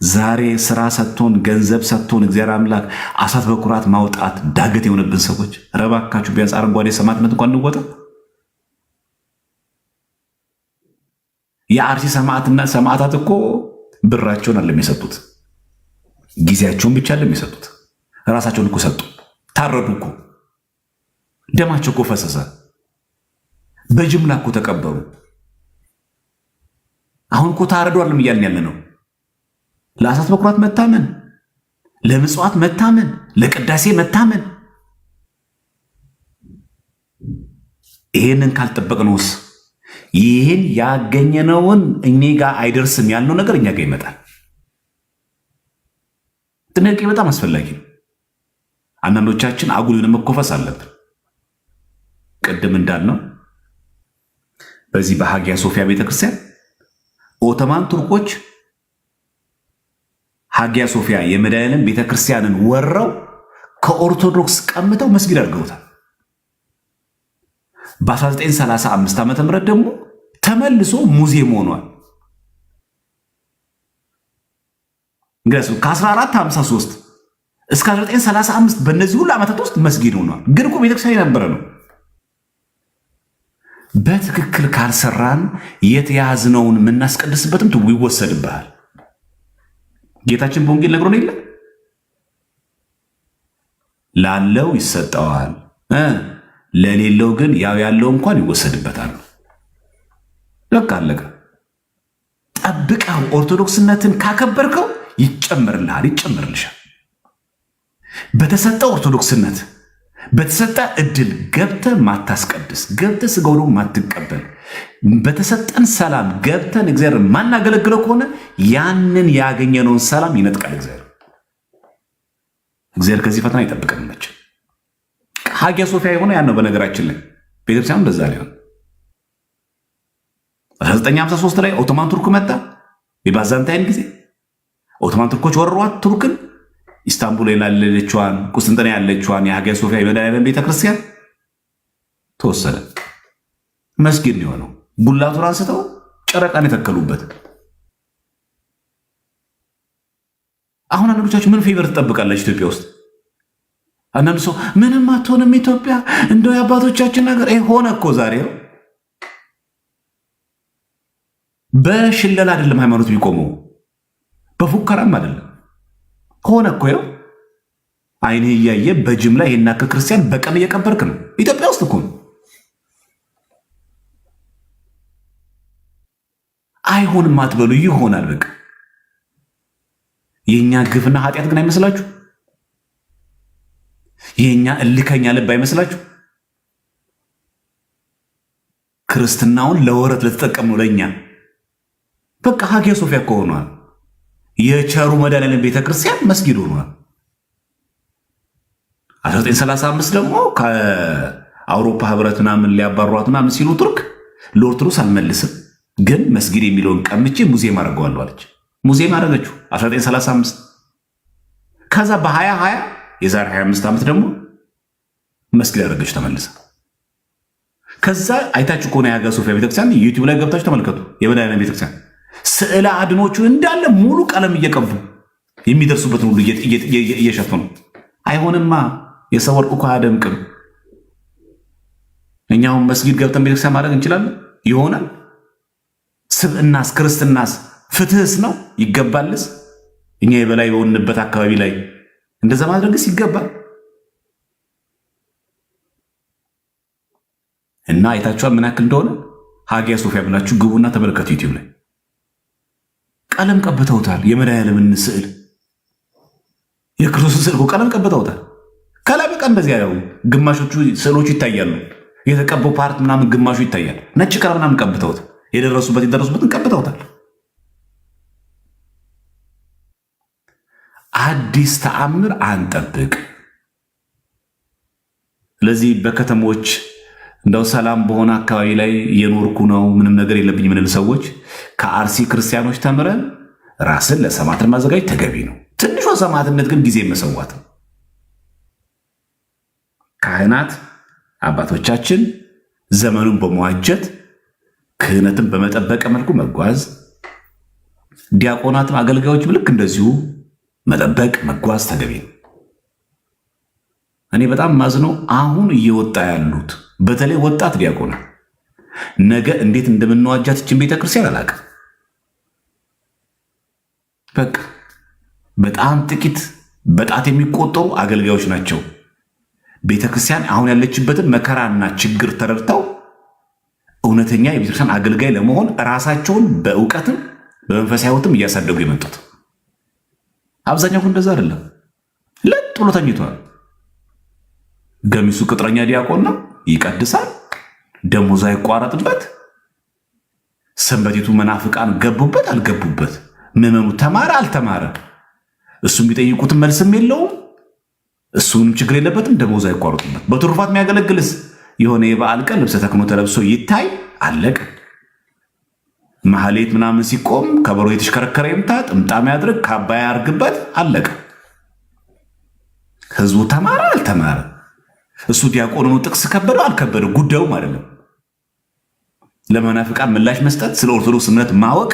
ዛሬ ስራ ሰጥቶን ገንዘብ ሰጥቶን እግዚአብሔር አምላክ አሳት በኩራት ማውጣት ዳገት የሆነብን ሰዎች፣ ረባካችሁ ቢያንስ አረንጓዴ ሰማዕትነት እንኳን እንወጣ። የአርሲ ሰማዕታት እኮ ብራቸውን አለም የሰጡት፣ ጊዜያቸውን ብቻ አለም የሰጡት። ራሳቸውን እኮ ሰጡ። ታረዱ እኮ፣ ደማቸው እኮ ፈሰሰ። በጅምላ እኮ ተቀበሩ። አሁን እኮ ታረዱ አለም እያልን ያለ ነው። ለአሳት በኩራት መታመን፣ ለምጽዋት መታመን፣ ለቅዳሴ መታመን። ይሄንን ካልጠበቅነውስ ይህን ያገኘነውን እኔ ጋር አይደርስም ያልነው ነገር እኛ ጋር ይመጣል። ጥንቃቄ በጣም አስፈላጊ ነው። አንዳንዶቻችን አጉል የሆነ መኮፈስ አለብን። ቅድም እንዳልነው በዚህ በሃጊያ ሶፊያ ቤተክርስቲያን ኦቶማን ቱርኮች ሃጊያ ሶፊያ የመድኃኔዓለም ቤተክርስቲያንን ወረው ከኦርቶዶክስ ቀምተው መስጊድ አድርገውታል። በ1935 ዓ.ም ደግሞ ተመልሶ ሙዚየም ሆኗል። እንግዲህ ከ1453 እስከ 1935 በእነዚህ ሁሉ ዓመታት ውስጥ መስጊድ ሆኗል። ግን እኮ ቤተክርስቲያን የነበረ ነው። በትክክል ካልሰራን የተያዝነውን የምናስቀድስበትም ይወሰድብሃል። ጌታችን በወንጌል ነግሮን የለ ላለው ይሰጠዋል፣ ለሌለው ግን ያው ያለው እንኳን ይወሰድበታል። በቃ አለቀ። ጠብቀው ኦርቶዶክስነትን ካከበርከው ይጨምርልሃል፣ ይጨምርልሻል። በተሰጠ ኦርቶዶክስነት በተሰጠ እድል ገብተን ማታስቀድስ፣ ገብተን ስጋው ደግሞ ማትቀበል፣ በተሰጠን ሰላም ገብተን እግዚአብሔር ማናገለግለው ከሆነ ያንን ያገኘነውን ሰላም ይነጥቃል እግዚአብሔር። እግዚአብሔር ከዚህ ፈተና ይጠብቀን። መች ሃጊያ ሶፊያ የሆነ ያን ነው። በነገራችን ላይ ቤተክርስቲያኑ እንደዛ ሊሆን 1953 ላይ ኦቶማን ቱርክ መጣ። የባዛንታይን ጊዜ ኦቶማን ቱርኮች ወረሯት ቱርክን። ኢስታንቡል ያለችዋን ቁስጥንጥንያ ያለችዋን የሃጊያ ሶፊያ የመድኃኔዓለም ቤተክርስቲያን ተወሰደ። መስጊድ ነው የሆነው። ጉላቱን አንስተው ጨረቃን የተከሉበት። አሁን አንዳንዶቻችሁ ምን ፌቨር ትጠብቃለች ኢትዮጵያ ውስጥ? አንዳንዱ ሰው ምንም አትሆንም ኢትዮጵያ እንደው የአባቶቻችን ነገር ሆነ እኮ ዛሬ በሽለላ አይደለም ሃይማኖት ቢቆመው፣ በፉከራም አይደለም ሆነ እኮ ይኸው አይንህ እያየ በጅምላ ይሄን ያክል ክርስቲያን በቀን እየቀበርክ ነው። ኢትዮጵያ ውስጥ እኮ ነው። አይሆንም አትበሉ፣ ይሆናል። በቃ የኛ ግፍና ኃጢአት ግን አይመስላችሁ? የኛ እልከኛ ልብ አይመስላችሁ? ክርስትናውን ለወረት ለተጠቀም ነው ለኛ። በቃ ሃጊያ ሶፊያ እኮ ሆኗል። የቸሩ መድኃኔዓለም ቤተክርስቲያን መስጊድ ሆኗል። 1935 ደግሞ ከአውሮፓ ህብረት ምናምን ሊያባሯት ምናምን ሲሉ ቱርክ ለኦርቶዶክስ አልመልስም ግን መስጊድ የሚለውን ቀምቼ ሙዚየም አድርገዋለሁ አለች። ሙዚየም አደረገችው 1935። ከዛ በ2020 የዛሬ 25 ዓመት ደግሞ መስጊድ ያደረገች ተመልሰ። ከዛ አይታችሁ ከሆነ የሃጊያ ሶፊያ ቤተክርስቲያን ዩቲዩብ ላይ ገብታችሁ ተመልከቱ። የመድኃኔዓለም ቤተክርስቲያን ስዕለ አድኖቹን እንዳለ ሙሉ ቀለም እየቀቡ የሚደርሱበትን ሁሉ እየሸፈኑ። አይሆንማ፣ የሰው ወርቅ እኮ አያደምቅም። እኛውን መስጊድ ገብተን ቤተክርስቲያን ማድረግ እንችላለን? ይሆናል? ስብዕናስ ክርስትናስ ፍትህስ ነው? ይገባልስ? እኛ የበላይ በሆንበት አካባቢ ላይ እንደዛ ማድረግስ ይገባል? እና አይታችኋል ምን ያክል እንደሆነ። ሃጊያ ሶፊያ ብላችሁ ግቡና ተመልከቱ ዩቲዩብ ላይ ቀለም ቀብተውታል። የመድኃኔዓለምን ስዕል የክርስቶስ ስዕል ቀለም ቀብተውታል። ከላይ በቃ እንደዚህ ያለው ግማሾቹ ስዕሎቹ ይታያሉ። የተቀበው ፓርት ምናምን ግማሹ ይታያል። ነጭ ቀለም ምናምን ቀብተውት የደረሱበትን ቀብተውታል። አዲስ ተአምር አንጠብቅ። ስለዚህ በከተሞች እንደው ሰላም በሆነ አካባቢ ላይ እየኖርኩ ነው ምንም ነገር የለብኝ ምንል ሰዎች ከአርሲ ክርስቲያኖች ተምረን ራስን ለሰማዕትነት ማዘጋጀት ተገቢ ነው። ትንሿ ሰማዕትነት ግን ጊዜ መሰዋት ነው። ካህናት አባቶቻችን ዘመኑን በመዋጀት ክህነትን በመጠበቅ መልኩ መጓዝ፣ ዲያቆናትም አገልጋዮችም ልክ እንደዚሁ መጠበቅ መጓዝ ተገቢ ነው። እኔ በጣም ማዝነው አሁን እየወጣ ያሉት በተለይ ወጣት ዲያቆናት ነገ እንዴት እንደምንዋጃት እችን ቤተክርስቲያን አላውቅም። በቃ በጣም ጥቂት በጣት የሚቆጠሩ አገልጋዮች ናቸው ቤተክርስቲያን አሁን ያለችበትን መከራና ችግር ተረድተው እውነተኛ የቤተክርስቲያን አገልጋይ ለመሆን ራሳቸውን በእውቀትም በመንፈሳዊ ሕይወትም እያሳደጉ የመጡት። አብዛኛው ግን እንደዛ አይደለም። ለጥ ብሎ ተኝቷል። ገሚሱ ቅጥረኛ ዲያቆን ነው፣ ይቀድሳል፣ ደሞዝ አይቋረጥበት። ሰንበቲቱ መናፍቃን ገቡበት አልገቡበት፣ ምዕመኑ ተማረ አልተማረ፣ እሱ የሚጠይቁትን መልስም የለውም፣ እሱንም ችግር የለበትም፣ ደሞዝ አይቋረጥበት። በትሩፋት የሚያገለግልስ የሆነ የበዓል ቀን ልብሰ ተክህኖ ተለብሶ ይታይ፣ አለቀ። ማህሌት ምናምን ሲቆም ከበሮ የተሽከረከረ ይምታ፣ ጥምጣም ያድርግ፣ ካባ ያርግበት፣ አለቀ። ህዝቡ ተማረ አልተማረ፣ እሱ ዲያቆኑ ጥቅስ ከበደው አልከበደው ጉዳዩም አይደለም። ለመናፍቃን ምላሽ መስጠት፣ ስለ ኦርቶዶክስ እምነት ማወቅ፣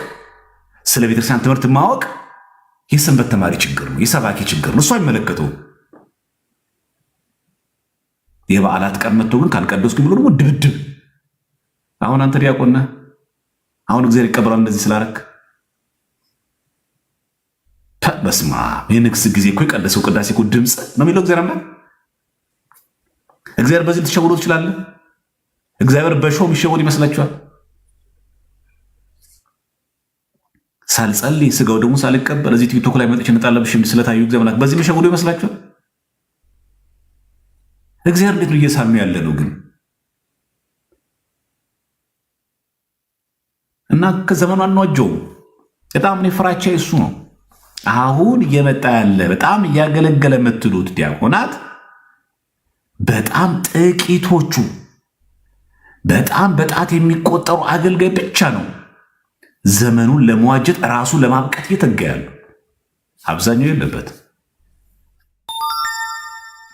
ስለ ቤተክርስቲያን ትምህርት ማወቅ የሰንበት ተማሪ ችግር ነው፣ የሰባኪ ችግር ነው። እሱ አይመለከተውም። የበዓላት ቀን መጥቶ ግን ካልቀደስኩ ብሎ ደግሞ ድብድብ። አሁን አንተ ዲያቆን ነህ፣ አሁን እግዚአብሔር ይቀበላል እንደዚህ ስላረክ? በስማ የንግስ ጊዜ እኮ የቀደሰው ቅዳሴ እኮ ድምፅ ነው የሚለው እግዚአብሔር። እግዚአብሔር በዚህ ልትሸውዶ ትችላለህ? እግዚአብሔር በሾው የሚሸወድ ይመስላችኋል? ሳልጸልይ ስጋው ደግሞ ሳልቀበል እዚህ ቲክቶክ ላይ መጥቼ እንጣለብሽ ስለታዩ እግዚአብሔር በዚህ የሚሸውዶ ይመስላችኋል? እግዚአብሔር እንዴት ነው እየሳሉ ያለ ነው ግን? እና ከዘመኑ አንዋጀውም። በጣም እኔ ፍራቻ እሱ ነው። አሁን እየመጣ ያለ በጣም እያገለገለ የምትሉት ዲያቆናት በጣም ጥቂቶቹ፣ በጣም በጣት የሚቆጠሩ አገልጋይ ብቻ ነው ዘመኑን ለመዋጀት ራሱ ለማብቃት እየተጋ ያሉ። አብዛኛው የለበት።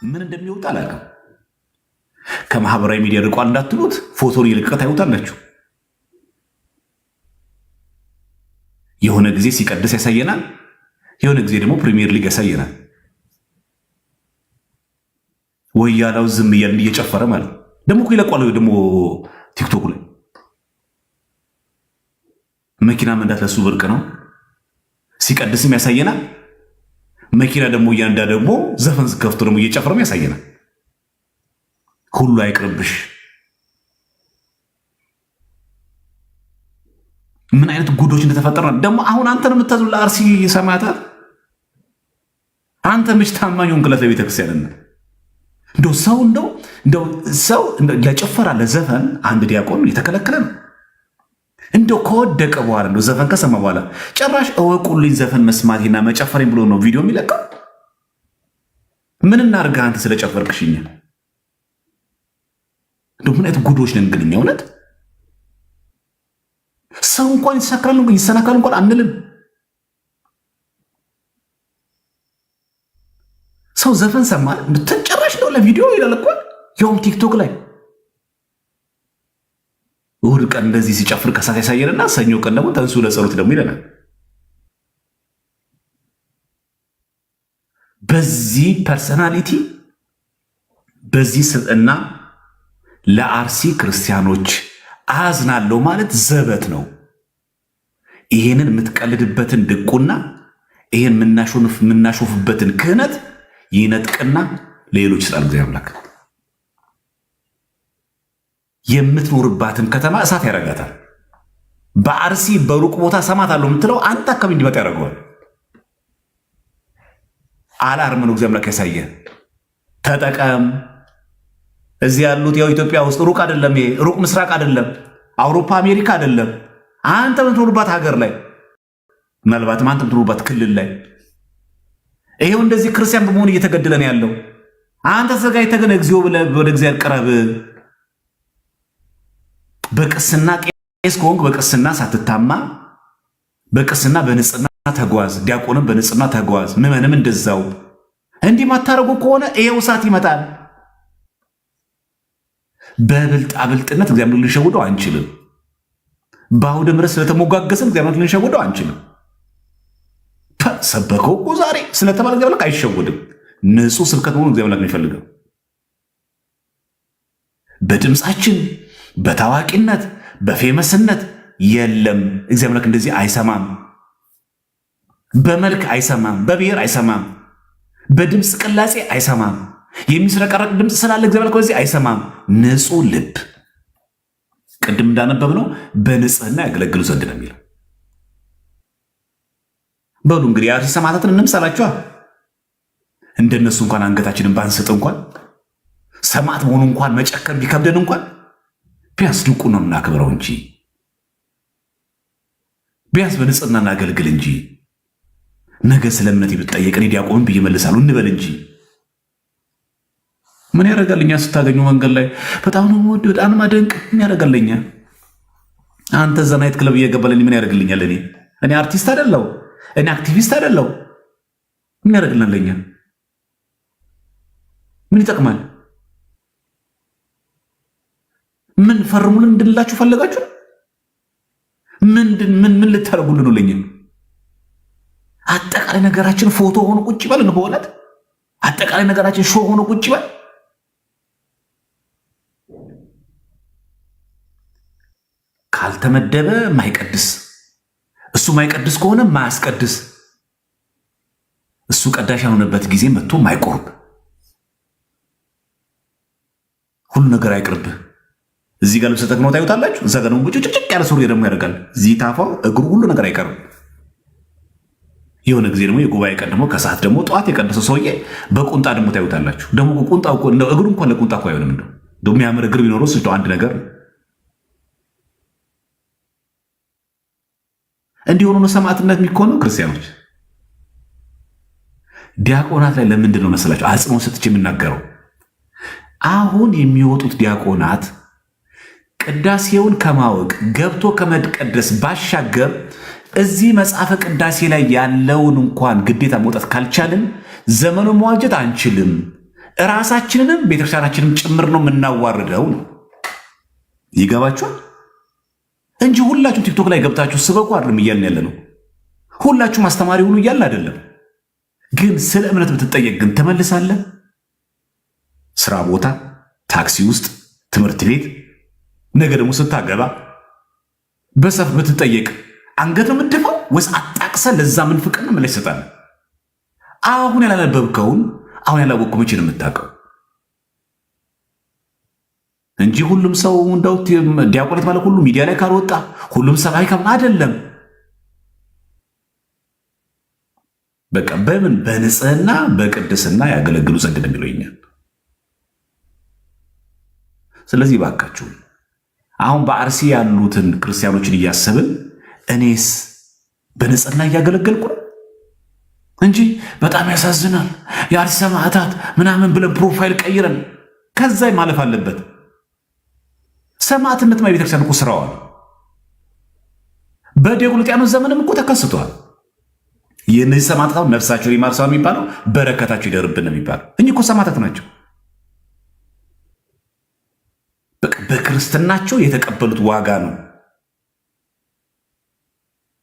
ምን እንደሚወጣ አላውቅም። ከማህበራዊ ሚዲያ ርቋል እንዳትሉት ፎቶን እየለቀቀ ታዩታላችሁ። የሆነ ጊዜ ሲቀድስ ያሳየናል፣ የሆነ ጊዜ ደግሞ ፕሪሚየር ሊግ ያሳየናል። ወያላው ዝም እያልን እየጨፈረ ማለት ደግሞ እኮ ይለቋል። ደግሞ ቲክቶክ ላይ መኪና መንዳት ለሱ ብርቅ ነው። ሲቀድስም ያሳየናል። መኪና ደግሞ እያንዳ ደግሞ ዘፈን ከፍቶ ደግሞ እየጨፈረም ያሳየናል። ሁሉ አይቅርብሽ። ምን አይነት ጉዶች እንደተፈጠሩ ደግሞ አሁን አንተን የምታዙ ለአርሲ ሰማዕታት አንተ ምች ታማኝ ሆንክለት ለቤተክርስቲያን። እንደው ሰው ለጭፈራ ለዘፈን አንድ ዲያቆን የተከለከለ ነው። እንደው ከወደቀ በኋላ እንደው ዘፈን ከሰማ በኋላ ጭራሽ እወቁልኝ ዘፈን መስማቴና መጨፈሬን ብሎ ነው ቪዲዮ የሚለቀው። ምን እናድርግህ አንተ ስለጨፈርክሽኛ? እንደው ምን አይነት ጉዶች ነን ግን እኛ እውነት። ሰው እንኳን ይሰናካል እንኳን አንልም። ሰው ዘፈን ሰማ ጭራሽ ነው ለቪዲዮ ይላል እኮ ያውም ቲክቶክ ላይ። እሑድ ቀን እንደዚህ ሲጨፍር ከሳት ያሳየንና ሰኞ ቀን ደግሞ ተንሱ ለጸሎት ደግሞ ይለናል። በዚህ ፐርሰናሊቲ በዚህ ስብዕና ለአርሲ ክርስቲያኖች አዝናለሁ ማለት ዘበት ነው። ይሄንን የምትቀልድበትን ድቁና፣ ይሄን የምናሾፍበትን ክህነት ይነጥቅና ሌሎች ይስጣል እግዚአብሔር አምላክ። የምትኖርባትን ከተማ እሳት ያደርጋታል። በአርሲ በሩቅ ቦታ ሰማት አለው የምትለው አንተ አካባቢ እንዲመጣ ያደርገዋል። አላርም ነው እግዚአብሔር አምላክ ያሳየ። ተጠቀም። እዚህ ያሉት ያው ኢትዮጵያ ውስጥ ሩቅ አይደለም፣ ሩቅ ምስራቅ አይደለም፣ አውሮፓ አሜሪካ አይደለም። አንተ የምትኖርባት ሀገር ላይ ምናልባትም አንተ የምትኖርባት ክልል ላይ ይሄው እንደዚህ ክርስቲያን በመሆን እየተገደለ ነው ያለው። አንተ ተዘጋጅተህ ግን እግዚኦ ብለህ ወደ እግዚአብሔር ቅረብ። በቅስና ቄስ ከሆንክ በቅስና ሳትታማ በቅስና በንጽህና ተጓዝ። ዲያቆንም በንጽህና ተጓዝ። ምዕመንም እንደዛው። እንዲህ ማታረጉ ከሆነ ይሄው እሳት ይመጣል። በብልጣብልጥነት እግዚአብሔር ልንሸውደው አንችልም። በአውደ ምሕረት ስለተሞጋገስን እግዚአብሔር ልንሸውደው አንችልም። ሰበከው እኮ ዛሬ ስለተባለ እግዚአብሔር አይሸውድም። ንጹህ ስብከት መሆኑ እግዚአብሔር የሚፈልገው በድምፃችን በታዋቂነት በፌመስነት የለም። እግዚአብሔር እንደዚህ አይሰማም። በመልክ አይሰማም፣ በብሔር አይሰማም፣ በድምፅ ቅላጼ አይሰማም። የሚስረቀረቅ ድምፅ ስላለ እግዚአብሔር ከዚህ አይሰማም። ንጹህ ልብ ቅድም እንዳነበብነው በንጽህና ያገለግሉ ዘንድ ነው የሚለው። በሉ እንግዲህ የአርሲ ሰማዕታትን እንምሰላችኋል። እንደነሱ እንኳን አንገታችንን ባንስጥ እንኳን ሰማዕት መሆኑ እንኳን መጨከር ቢከብደን እንኳን ቢያንስ ድቁ ነው እናክብረው እንጂ ቢያንስ በንጽህና እናገልግል እንጂ ነገ ስለ እምነት ብትጠየቅ እኔ ዲያቆን ብዬ እመልሳለሁ እንበል እንጂ ምን ያደርጋልኛ? ስታገኙ መንገድ ላይ በጣም ነው የምወደው በጣም ማደንቅ ምን ያደርጋልኛ? አንተ እዛ ናይት ክለብ እየገባልኝ ምን ያደርግልኛል? እኔ አርቲስት አይደለሁ፣ እኔ አክቲቪስት አይደለሁ። ምን ያደርግልናል? ለኛ ምን ይጠቅማል? ምን ፈርሙልን እንድንላችሁ ፈለጋችሁ? ምን ልታደርጉልን ነው? ለኛ አጠቃላይ ነገራችን ፎቶ ሆኖ ቁጭ ይበል ነው። በእውነት አጠቃላይ ነገራችን ሾው ሆኖ ቁጭ ይበል። ካልተመደበ ማይቀድስ፣ እሱ ማይቀድስ ከሆነ ማያስቀድስ፣ እሱ ቀዳሽ የሆነበት ጊዜ መጥቶ ማይቆርብ፣ ሁሉ ነገር አይቅርብህ። እዚህ ጋር ልብሰ ተክኖ ታዩታላችሁ። እዛ ጋር ደግሞ ጭጭቅ ያለ ሱሪ ደግሞ ያደርጋል። እዚህ ታፋው እግሩ ሁሉ ነገር አይቀርም። የሆነ ጊዜ ደግሞ የጉባኤ ቀን ደግሞ ከሰዓት ደግሞ ጠዋት የቀደሰ ሰውዬ በቁንጣ ደግሞ ታዩታላችሁ። ደግሞ ቁንጣ እግሩ እንኳን ለቁንጣ እኮ አይሆንም። እንደው የሚያምር እግር ቢኖረው ስቶ አንድ ነገር እንዲሆኑ ነው ሰማዕትነት የሚኮነው። ክርስቲያኖች ዲያቆናት ላይ ለምንድን ነው መሰላቸው አጽንኦት ሰጥቼ የምናገረው? አሁን የሚወጡት ዲያቆናት ቅዳሴውን ከማወቅ ገብቶ ከመቀደስ ባሻገር እዚህ መጽሐፈ ቅዳሴ ላይ ያለውን እንኳን ግዴታ መውጣት ካልቻልን ዘመኑን መዋጀት አንችልም። እራሳችንንም ቤተክርስቲያናችንም ጭምር ነው የምናዋርደው ነው። ይገባችኋል? እንጂ ሁላችሁም ቲክቶክ ላይ ገብታችሁ ስበኩ አይደለም እያልን ያለ ነው። ሁላችሁም አስተማሪ ሁኑ እያልን አይደለም። ግን ስለ እምነት ብትጠየቅ ግን ተመልሳለህ። ስራ ቦታ፣ ታክሲ ውስጥ፣ ትምህርት ቤት፣ ነገ ደግሞ ስታገባ በሰፍ ብትጠየቅ አንገት ነው የምትደፋው ወይስ አጣቅሰ ለዛ ምን ፍቅር ነው መለስ ይሰጣል? አሁን ያላነበብከውን አሁን ያላወቅኩ መቼ ነው የምታውቀው? እንጂ ሁሉም ሰው እንደው ዲያቆናት ማለት ሁሉ ሚዲያ ላይ ካልወጣ ሁሉም ሰባይ ካም አይደለም። በቃ በምን በንጽህና በቅድስና ያገለግሉ ዘንድ ነው የሚለኛል። ስለዚህ ባካችሁ አሁን በአርሲ ያሉትን ክርስቲያኖችን እያሰብን እኔስ በንጽህና እያገለገልኩ ነው እንጂ በጣም ያሳዝናል የአርሲ ሰማዕታት ምናምን ብለን ፕሮፋይል ቀይረን ከዛ ማለፍ አለበት። ሰማዕትነት ቤተክርስቲያን እኮ ስራዋል። በዲዮቅልጥያኖስ ዘመንም እኮ ተከስቷል። የእነዚህ ሰማዕታት ነፍሳቸው ይማር ሰው የሚባለው በረከታቸው ይደርብን ነው የሚባለው። እኚህ እኮ ሰማዕታት ናቸው። በክርስትናቸው የተቀበሉት ዋጋ ነው።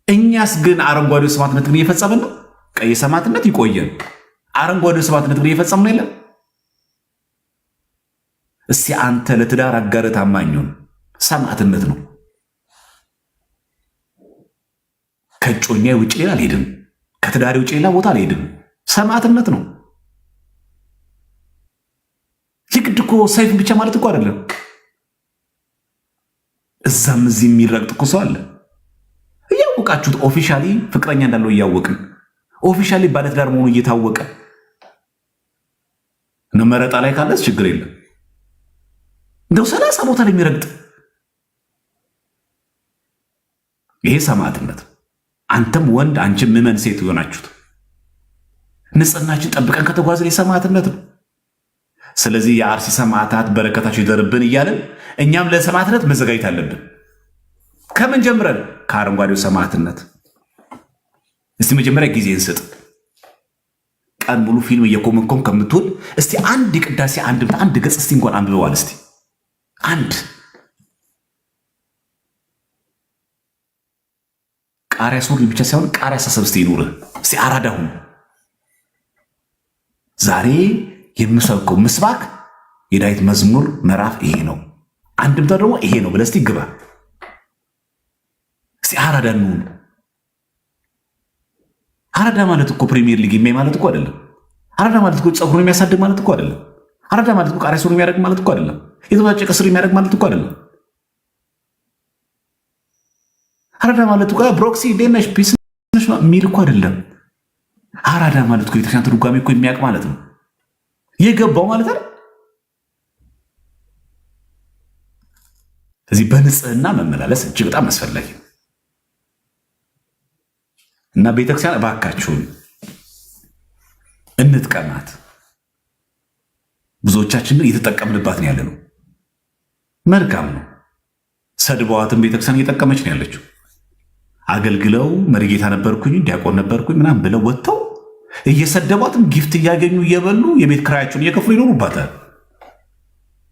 እኛስ ግን አረንጓዴው ሰማዕትነት ግን እየፈጸምን ነው። ቀይ ሰማዕትነት ይቆየን፣ አረንጓዴው ሰማዕትነት ግን እየፈጸምን የለም። እስቲ አንተ ለትዳር አጋር ታማኙን ሰማዕትነት ነው። ከጮኛ ውጭ ሌላ አልሄድም፣ ከትዳሪ ውጭ ሌላ ቦታ አልሄድም። ሰማዕትነት ነው። የግድ እኮ ሰይፍን ብቻ ማለት እኮ አይደለም። እዛም እዚህ የሚረግጥ እኮ ሰው አለ። እያወቃችሁት ኦፊሻሊ ፍቅረኛ እንዳለው እያወቅን ኦፊሻሊ ባለትዳር መሆኑ እየታወቀ ነው። መረጣ ላይ ካለስ ችግር የለም። እንደው 30 ቦታ ላይ የሚረግጥ ይሄ ሰማዕትነት። አንተም ወንድ አንቺም ምመን ሴት ይሆናችሁት ንጽህናችን ጠብቀን ከተጓዝን የሰማዕትነት ነው። ስለዚህ የአርሲ ሰማዕታት በረከታቸው ይደርብን እያለን እኛም ለሰማዕትነት መዘጋጀት አለብን። ከምን ጀምረን? ከአረንጓዴው ሰማዕትነት። እስቲ መጀመሪያ ጊዜ እንስጥ። ቀን ሙሉ ፊልም እየኮመኮም ከምትውል እስቲ አንድ የቅዳሴ አንድ ገጽ እስቲ እንኳን አንብበዋል። እስቲ አንድ ቃሪያ ሱሪ ብቻ ሳይሆን ቃሪያ አሳሰብ እስቲ ይኑርህ። እስቲ አራዳሁን ዛሬ የምሰብከው ምስባክ የዳዊት መዝሙር ምዕራፍ ይሄ ነው፣ አንድምታ ደግሞ ይሄ ነው ብለህ እስቲ ግባ። እስቲ አራዳ እንሁን። አራዳ ማለት እኮ ፕሪሚየር ሊግ የሚያይ ማለት እኮ አይደለም። አራዳ ማለት እኮ ፀጉሩን የሚያሳድግ ማለት እኮ አይደለም። አራዳ ማለት እኮ ቃሪያ ሱሪ የሚያደርግ ማለት እኮ አይደለም። የተባጨቀ ስር የሚያደርግ ማለት እኮ አይደለም። አራዳ ማለት እኮ ብሮክሲ ዴነሽ ፒስ የሚል እኮ አይደለም። አራዳ ማለት እኮ የተሻለ ትርጓሜ እኮ የሚያውቅ ማለት ነው። የገባው ማለት አይደል? ስለዚህ በንጽህና መመላለስ እጅግ በጣም አስፈላጊ ነው እና ቤተክርስቲያን እባካችሁን እንትቀማት። ብዙዎቻችን ግን እየተጠቀምንባት ነው ያለነው። መልካም ነው። ሰድበዋትን ቤተክርስቲያን እየጠቀመች ነው ያለችው። አገልግለው መሪጌታ ነበርኩኝ ዲያቆን ነበርኩኝ ምናምን ብለው ወጥተው እየሰደቧትም ጊፍት እያገኙ እየበሉ የቤት ክራያቸውን እየከፍሉ ይኖሩባታል።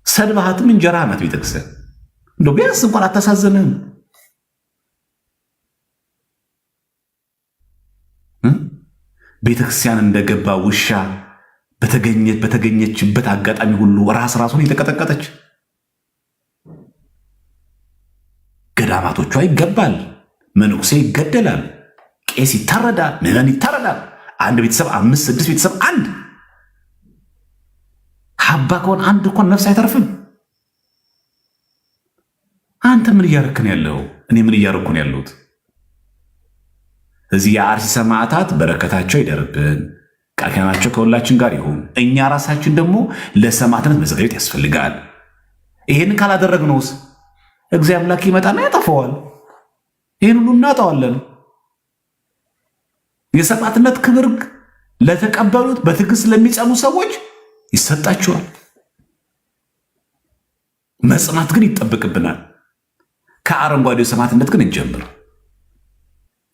ሰድባሃትም እንጀራ ናት ቤተክርስቲያን። እንደው ቢያንስ እንኳን አታሳዝንም? ቤተክርስቲያን እንደገባ ውሻ በተገኘችበት አጋጣሚ ሁሉ ራሱን የተቀጠቀጠች ገዳማቶቿ ይገባል፣ መነኩሴ ይገደላል፣ ቄስ ይታረዳል፣ ምዕመን ይታረዳል። አንድ ቤተሰብ 5 6 ቤተሰብ አንድ ሀባ ከሆነ አንድ እንኳን ነፍስ አይተርፍም። አንተ ምን እያረክን ያለው? እኔ ምን እያረኩን ያለሁት? እዚህ የአርሲ ሰማዕታት በረከታቸው ይደርብን፣ ቃል ኪዳናቸው ከሁላችን ጋር ይሁን። እኛ ራሳችን ደግሞ ለሰማዕትነት መዘጋጀት ያስፈልጋል። ይሄን ካላደረግነውስ እግዚአብሔር አምላክ ይመጣና ያጠፋዋል። ይህን ሁሉ እናጠዋለን። የሰማዕትነት ክብር ለተቀበሉት በትዕግስት ለሚጸኑ ሰዎች ይሰጣቸዋል። መጽናት ግን ይጠበቅብናል። ከአረንጓዴው ሰማዕትነት ግን እንጀምር።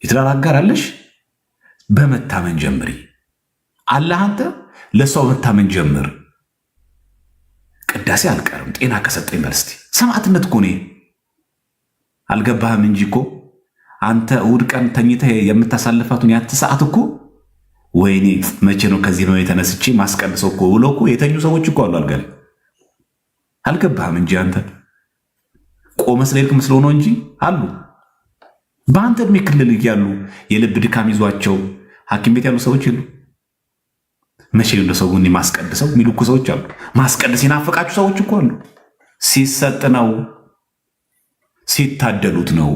የትዳር አጋር አለሽ? በመታመን ጀምሪ። አላህ አንተ ለሰው መታመን ጀምር። ቅዳሴ አልቀርም ጤና ከሰጠኝ በል እስቲ። ሰማዕትነት እኮ ነው። አልገባህም እንጂ እኮ አንተ እሑድ ቀን ተኝተህ የምታሳልፋቱን ያንተ ሰዓት እኮ ወይኔ መቼ ነው ከዚህ ነው የተነስቼ ማስቀድሰው እኮ ብሎ እኮ የተኙ ሰዎች እኮ አሉ። አልገባህም እንጂ አንተ ቆመ ስለሄድክ መስሎ ነው እንጂ አሉ። በአንተ ዕድሜ ክልል እያሉ የልብ ድካም ይዟቸው ሐኪም ቤት ያሉ ሰዎች የሉ። መቼ ነው ሰው ግን ማስቀድሰው የሚሉ እኮ ሰዎች አሉ። ማስቀድስ የናፈቃችሁ ሰዎች እኮ አሉ። ሲሰጥ ነው፣ ሲታደሉት ነው።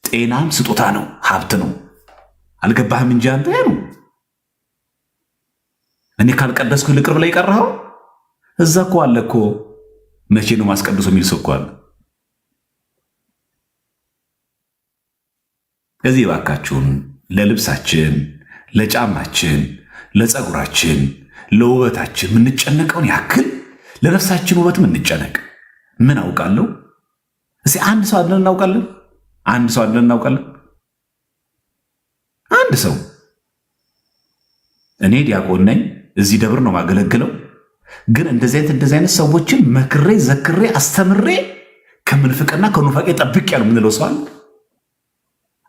ጤናም ስጦታ ነው፣ ሀብት ነው። አልገባህም እንጂ አንተ ነው። እኔ ካልቀደስኩ ልቅር ብለህ የቀረኸው እዛ እኮ አለ እኮ። መቼ ነው ማስቀድሶ የሚል ሰው እኮ አለ። ከዚህ ባካችሁን ለልብሳችን፣ ለጫማችን፣ ለፀጉራችን፣ ለውበታችን የምንጨነቀውን ያክል ለነፍሳችን ውበትም እንጨነቅ። ምን አውቃለሁ? እስኪ አንድ ሰው አድነን እናውቃለን? አንድ ሰው አድነን እናውቃለን? አንድ ሰው እኔ ዲያቆን ነኝ፣ እዚህ ደብር ነው ማገለግለው፣ ግን እንደዚህ አይነት ሰዎችን መክሬ ዘክሬ አስተምሬ ከምንፍቅና ከኑፋቄ ጠብቅ ያሉ ምንለው ሰው አለ?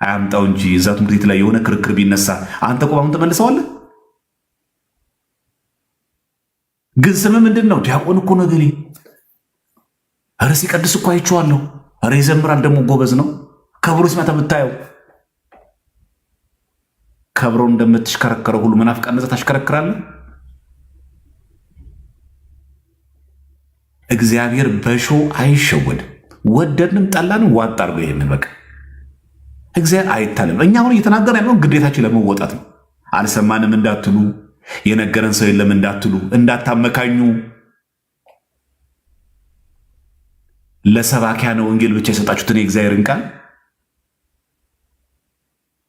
አያምጣው እንጂ እዛ ትምህርት ቤት ላይ የሆነ ክርክር ቢነሳ አንተ ቆማሙን ተመልሰዋለህ? ግን ስም ምንድን ነው? ዲያቆን እኮ ነው ገሌ። ኧረ ሲቀድስ እኮ አይቼዋለሁ። ኧረ ይዘምራል ደግሞ ጎበዝ ነው። ከብሮ ሲመታ ብታየው ከብሮን እንደምትሽከረከረው ሁሉ መናፍቃን ነዛ ታሽከረክራለህ። እግዚአብሔር በሾ አይሸወድ። ወደድንም ጠላንም ዋጥ አድርጎ ይሄንን በቃ እግዚአብሔር አይታለም። እኛ አሁን እየተናገርን ያለው ግዴታችን ለመወጣት ነው። አልሰማንም እንዳትሉ፣ የነገረን ሰው የለም እንዳትሉ፣ እንዳታመካኙ። ለሰባኪያነ ወንጌል ብቻ የሰጣችሁትን የእግዚአብሔርን ቃል፣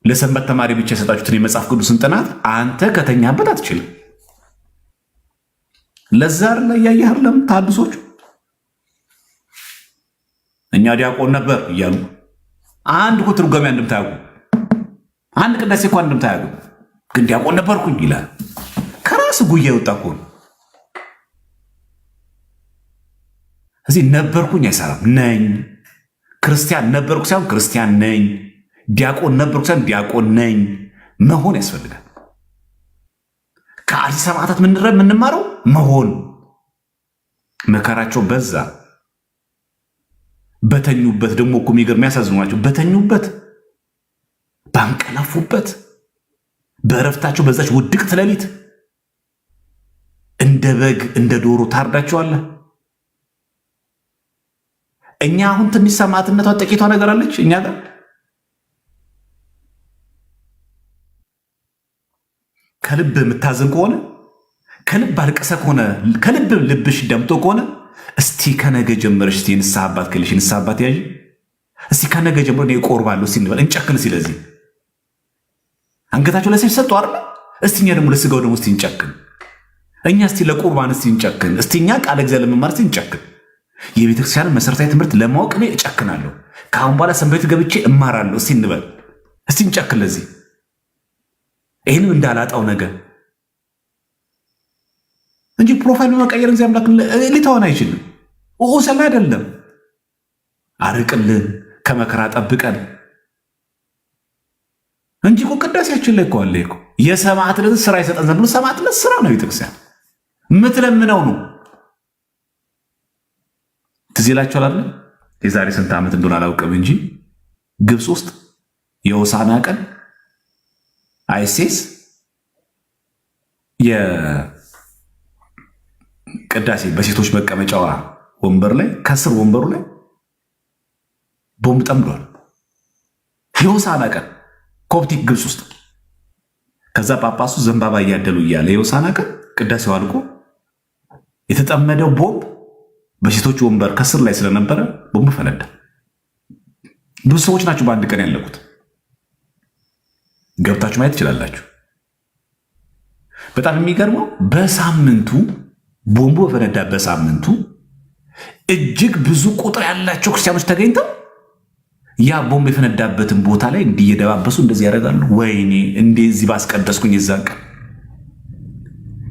ለሰንበት ተማሪ ብቻ የሰጣችሁትን የመጽሐፍ ቅዱስን ጥናት አንተ ከተኛበት አትችልም። ለዛር ላይ ያያህለም ታድሶቹ እኛ ዲያቆን ነበር እያሉ አንድ እኮ ትርጓሜ እንደምታያውቁ አንድ ቅዳሴ እኮ እንደምታያውቁ ግን ዲያቆን ነበርኩኝ ይላል። ከራስ ጉያ የወጣ እኮ ነው። እዚህ ነበርኩኝ አይሰራም። ነኝ ክርስቲያን ነበርኩ ሳይሆን ክርስቲያን ነኝ። ዲያቆን ነበርኩ ሳይሆን ዲያቆን ነኝ መሆን ያስፈልጋል። ከአዲስ ሰማዕታት የምንማረው መሆን። መከራቸው በዛ። በተኙበት ደግሞ እኮ የሚገርም የሚያሳዝኗቸው በተኙበት ባንቀላፉበት በእረፍታቸው በዛች ውድቅት ሌሊት እንደ በግ እንደ ዶሮ ታርዳቸዋለህ። እኛ አሁን ትንሽ ሰማዕትነቷ ጥቂቷ ነገር አለች እኛ ጋር። ከልብ የምታዝን ከሆነ ከልብ አልቀሰ ከሆነ ከልብ ልብሽ ደምቶ ከሆነ እስቲ ከነገ ጀምረሽ እስቲ ንስሐ አባት ከልሽ ንስሐ አባት ያዥ እስቲ ከነገ ጀምሮ እኔ እቆርባለሁ እስቲ እንበል እንጨክን። ስለዚህ አንገታቸው ለሰይፍ ሰጡ አይደል? እስቲ እኛ ደግሞ ለስጋው ደግሞ እስቲ እንጨክን። እኛ እስቲ ለቁርባን እስቲ እንጨክን። እስቲ እኛ ቃል እግዚአብሔር ለመማር እስቲ እንጨክን። የቤተክርስቲያንን መሰረታዊ ትምህርት ለማወቅ እኔ እጨክናለሁ። ከአሁን በኋላ ሰንበት ገብቼ እማራለሁ። እስቲ እንበል፣ እስቲ እንጨክን ለዚህ ይህንም እንዳላጣው ነገር እንጂ ፕሮፋይል በመቀየር ጊዜ አምላክ ሊተወን አይችልም። ሰላ አይደለም። አርቅልን፣ ከመከራ ጠብቀን እንጂ እኮ ቅዳሴያችን ላይ እኮ አለ እኮ የሰማዕትነት ስራ ይሰጠን ዘንድ ብሎ ሰማዕትነት ስራ ነው። ቤተክርስቲያን የምትለምነው ነው። ትዝ ይላችኋል አይደል? የዛሬ ስንት ዓመት እንደሆነ አላውቅም እንጂ ግብፅ ውስጥ የሆሳዕና ቀን አይሴስ የቅዳሴ በሴቶች መቀመጫዋ ወንበር ላይ ከስር ወንበሩ ላይ ቦምብ ጠምዷል። የሆሳዕና ቀን ኮፕቲክ ግብፅ ውስጥ። ከዛ ጳጳሱ ዘንባባ እያደሉ እያለ የሆሳዕና ቀን ቅዳሴው አልቆ የተጠመደው ቦምብ በሴቶች ወንበር ከስር ላይ ስለነበረ ቦምብ ፈነዳ። ብዙ ሰዎች ናቸው በአንድ ቀን ያለቁት። ገብታችሁ ማየት ትችላላችሁ። በጣም የሚገርመው በሳምንቱ ቦምቡ በፈነዳ በሳምንቱ እጅግ ብዙ ቁጥር ያላቸው ክርስቲያኖች ተገኝተው ያ ቦምብ የፈነዳበትን ቦታ ላይ እንዲየደባበሱ እንደዚህ ያደርጋሉ። ወይኔ እንደዚህ ባስቀደስኩኝ የዛን ቀን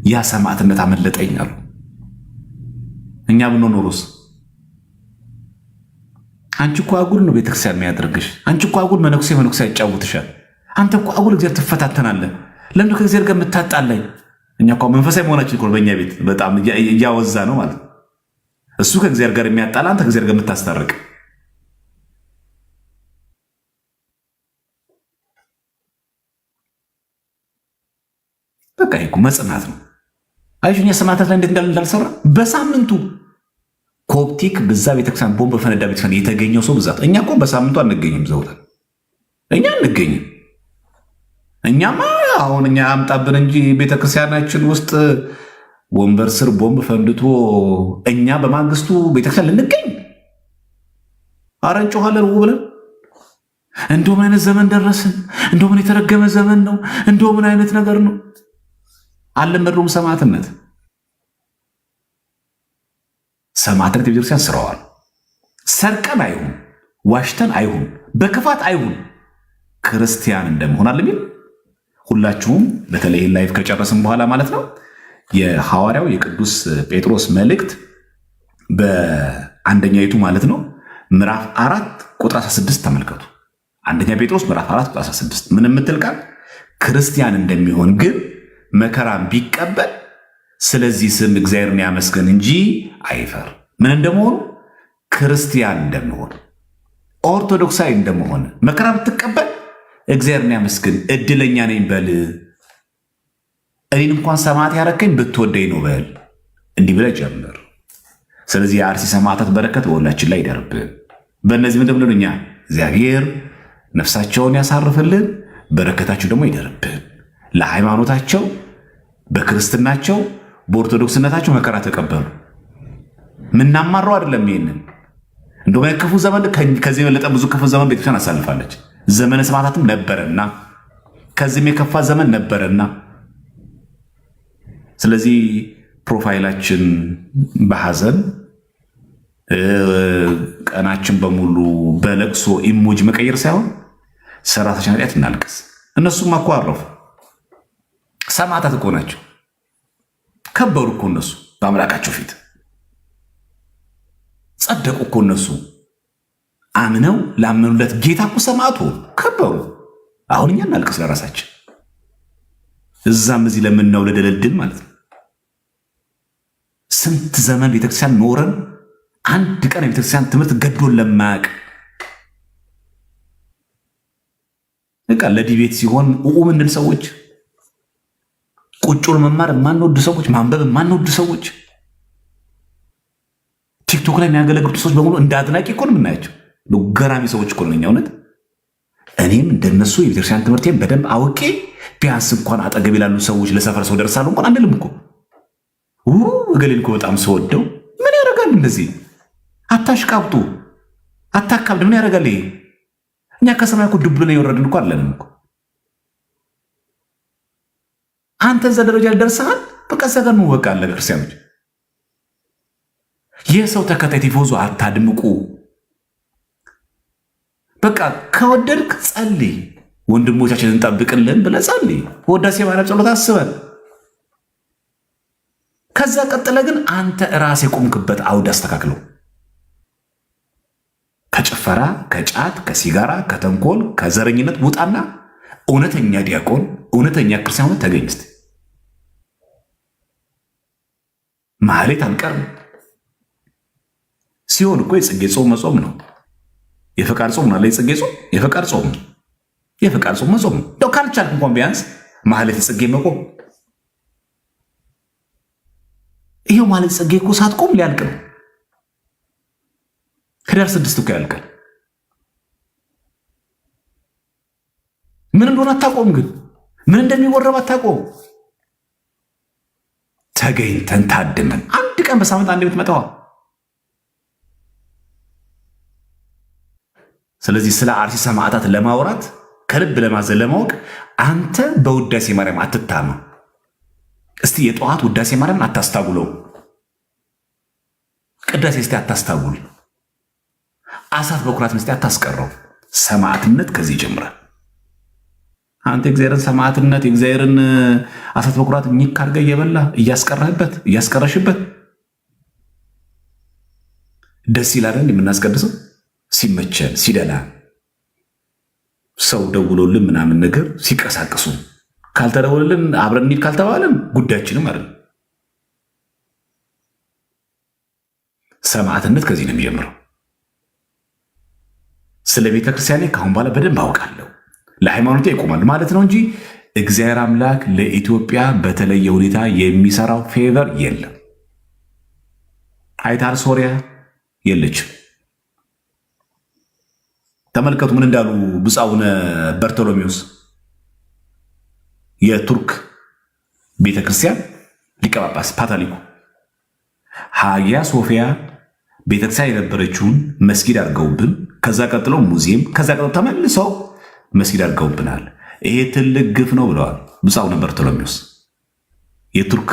ያ ሰማዕትነት አመለጠኝ አሉ። እኛ ብንኖርስ? አንቺ እኮ አጉል ነው ቤተክርስቲያን የሚያደርግሽ። አንቺ እኮ አጉል መነኩሴ ያጫውትሻል። አንተ እኮ አጉል እግዚአብሔር ትፈታተናለህ። ለምን ከእግዚአብሔር ጋር የምታጣላኝ? እኛ እኮ መንፈሳዊ መሆናችን እኮ በእኛ ቤት በጣም እያወዛ ነው ማለት። እሱ ከእግዚአብሔር ጋር የሚያጣላ፣ አንተ ከእግዚአብሔር ጋር የምታስታርቅ። በቃ ይሄ እኮ መጽናት ነው። አይሹኛ ሰማዕታት ላይ እንዴት እንዳልሰራ በሳምንቱ ኮፕቲክ በዛ ቤተክርስቲያን ቦምብ በፈነዳ ቤተክርስቲያን የተገኘው ሰው ብዛት። እኛ እኮ በሳምንቱ አንገኝም። ዘውታል እኛ አንገኝም። እኛማ አሁን እኛ አምጣብን እንጂ ቤተክርስቲያናችን ውስጥ ወንበር ስር ቦምብ ፈንድቶ እኛ በማግስቱ ቤተክርስቲያን ልንገኝ አረ እንጮኻለን ብለን እንደው ምን አይነት ዘመን ደረስን? እንደው ምን የተረገመ ዘመን ነው? እንደው ምን አይነት ነገር ነው? አልለመድነውም ሰማዕትነት። ሰማዕትነት የቤተክርስቲያን ስራዋል። ሰርቀን አይሁን፣ ዋሽተን አይሁን፣ በክፋት አይሁን፣ ክርስቲያን እንደመሆን አለሚል ሁላችሁም በተለይ ላይፍ ከጨረስን በኋላ ማለት ነው የሐዋርያው የቅዱስ ጴጥሮስ መልእክት በአንደኛይቱ ማለት ነው ምዕራፍ 4 ቁጥር 16 ተመልከቱ። አንደኛ ጴጥሮስ ምዕራፍ 4 ቁጥር 16 ምን የምትል ቃል? ክርስቲያን እንደሚሆን ግን መከራን ቢቀበል ስለዚህ ስም እግዚአብሔርን ያመስገን እንጂ አይፈር። ምን እንደመሆኑ? ክርስቲያን እንደመሆን፣ ኦርቶዶክሳዊ እንደመሆን መከራ ብትቀበል እግዚአብሔርን ያመስግን። እድለኛ ነኝ በል። እኔን እንኳን ሰማዕት ያረከኝ ብትወደኝ ነው በል። እንዲህ ብለህ ጀምር። ስለዚህ የአርሲ ሰማዕታት በረከት በሁላችን ላይ ይደርብን። በእነዚህ ምንድን ብለን እኛ እግዚአብሔር ነፍሳቸውን ያሳርፍልን፣ በረከታቸው ደግሞ ይደርብን። ለሃይማኖታቸው፣ በክርስትናቸው፣ በኦርቶዶክስነታቸው መከራ ተቀበሉ። ምናማረው አይደለም። ይሄንን እንደውም ክፉ ዘመን ከዚህ የበለጠ ብዙ ክፉ ዘመን ቤተክርስቲያን አሳልፋለች። ዘመነ ሰማዕታትም ነበረና ከዚህም የከፋ ዘመን ነበረና፣ ስለዚህ ፕሮፋይላችን በሐዘን ቀናችን በሙሉ በለቅሶ ኢሞጂ መቀየር ሳይሆን ሰራተኛ ኃጢአት እናልቅስ። እነሱም እኮ አረፉ። ሰማዕታት እኮ ናቸው። ከበሩ እኮ እነሱ በአምላካቸው ፊት ጸደቁ እኮ እነሱ አምነው ላመኑለት ጌታ እኮ ሰማዕቱ ከበሩ። አሁን እኛ እናልቅስ ለራሳችን፣ እዛም እዚህ ለምናው ለደለድል ማለት ነው። ስንት ዘመን ቤተክርስቲያን ኖረን አንድ ቀን የቤተክርስቲያን ትምህርት ገዶን ለማያውቅ በቃ ለዲቤት ሲሆን ምንል ሰዎች፣ ቁጭውን መማር የማንወድ ሰዎች፣ ማንበብ የማንወድ ሰዎች፣ ቲክቶክ ላይ የሚያገለግሉ ሰዎች በሙሉ እንደ አድናቂ እኮ ነው የምናያቸው። ገራሚ ሰዎች እኮ ነው። እውነት እኔም እንደነሱ የቤተክርስቲያን ትምህርቴን በደንብ አውቄ ቢያንስ እንኳን አጠገብ ላሉ ሰዎች ለሰፈር ሰው ደርሳለሁ እንኳን አንልም እኮ። እገሌን እኮ በጣም ሰወደው ምን ያደርጋል? እንደዚህ አታሽቃብጡ፣ አታካብድ። ምን ያደርጋል ይሄ? እኛ ከሰማይ እኮ ድብ ብለን የወረድን እኮ አለንም እኮ። አንተ እዛ ደረጃ ደርሰሃል። በቃ እዛ ጋር ነው በቃ አለ ክርስቲያኖች። የሰው ተከታይ ቲፎዞ አታድምቁ። በቃ ከወደድክ ጸልይ፣ ወንድሞቻችንን እንጠብቅልን ብለህ ጸልይ። ውዳሴ ማርያም ጸሎት አስበን። ከዛ ቀጥለ ግን አንተ ራስ የቆምክበት አውድ አስተካክለው። ከጭፈራ፣ ከጫት፣ ከሲጋራ፣ ከተንኮል፣ ከዘረኝነት ውጣና እውነተኛ ዲያቆን፣ እውነተኛ ክርስቲያን ሆነህ ተገኝ። እስቲ ማህሌት አንቀርም ሲሆን እኮ የጽጌ ጾም መጾም ነው። የፈቃድ ጾም ነው። የጽጌ ጾም የፈቃድ ጾም ነው። የፈቃድ ጾም መጾም ነው። እንደው ካልቻልክ እንኳን ቢያንስ ማህሌት ጽጌ መቆም። ይሄው ማለት ጽጌ እኮ ሳትቆም ሊያልቅ ነው። ህዳር 6 እኮ ያልቃል። ምን እንደሆነ አታቆም፣ ግን ምን እንደሚወረብ አታቆም። ተገኝተን ታድመን አንድ ቀን በሳምንት አንድ የምትመጣዋ። ስለዚህ ስለ አርሲ ሰማዕታት ለማውራት ከልብ ለማዘን ለማወቅ አንተ በውዳሴ ማርያም አትታማ። እስቲ የጠዋት ውዳሴ ማርያም አታስታጉለው። ቅዳሴ እስቲ አታስታጉል። አሳት በኩራት መስጠት አታስቀረው። ሰማዕትነት ከዚህ ይጀምራል። አንተ እግዚአብሔርን ሰማዕትነት የእግዚአብሔርን አሳት በኩራት ኒክ አድርገህ እየበላ እያስቀረህበት እያስቀረሽበት ደስ ይላል የምናስቀድሰው ሲመቸን ሲደላ ሰው ደውሎልን ምናምን ነገር ሲቀሳቅሱ ካልተደወለልን አብረን እንሂድ ካልተባለን ጉዳያችንም አይደል። ሰማዕትነት ከዚህ ነው የሚጀምረው። ስለ ቤተ ክርስቲያኔ ከአሁን በኋላ በደንብ አውቃለሁ፣ ለሃይማኖቴ ይቆማል ማለት ነው እንጂ እግዚአብሔር አምላክ ለኢትዮጵያ በተለየ ሁኔታ የሚሰራው ፌቨር የለም። አይታል ሶሪያ የለችም። ተመልከቱ ምን እንዳሉ ብፁዕ አቡነ በርቶሎሜዎስ የቱርክ ቤተክርስቲያን ሊቀ ጳጳስ ፓትርያርኩ ሃጊያ ሶፊያ ቤተክርስቲያን የነበረችውን መስጊድ አድርገውብን፣ ከዛ ቀጥሎ ሙዚየም፣ ከዛ ቀጥሎ ተመልሰው መስጊድ አድርገውብናል። ይሄ ትልቅ ግፍ ነው ብለዋል ብፁዕ አቡነ በርቶሎሜዎስ የቱርክ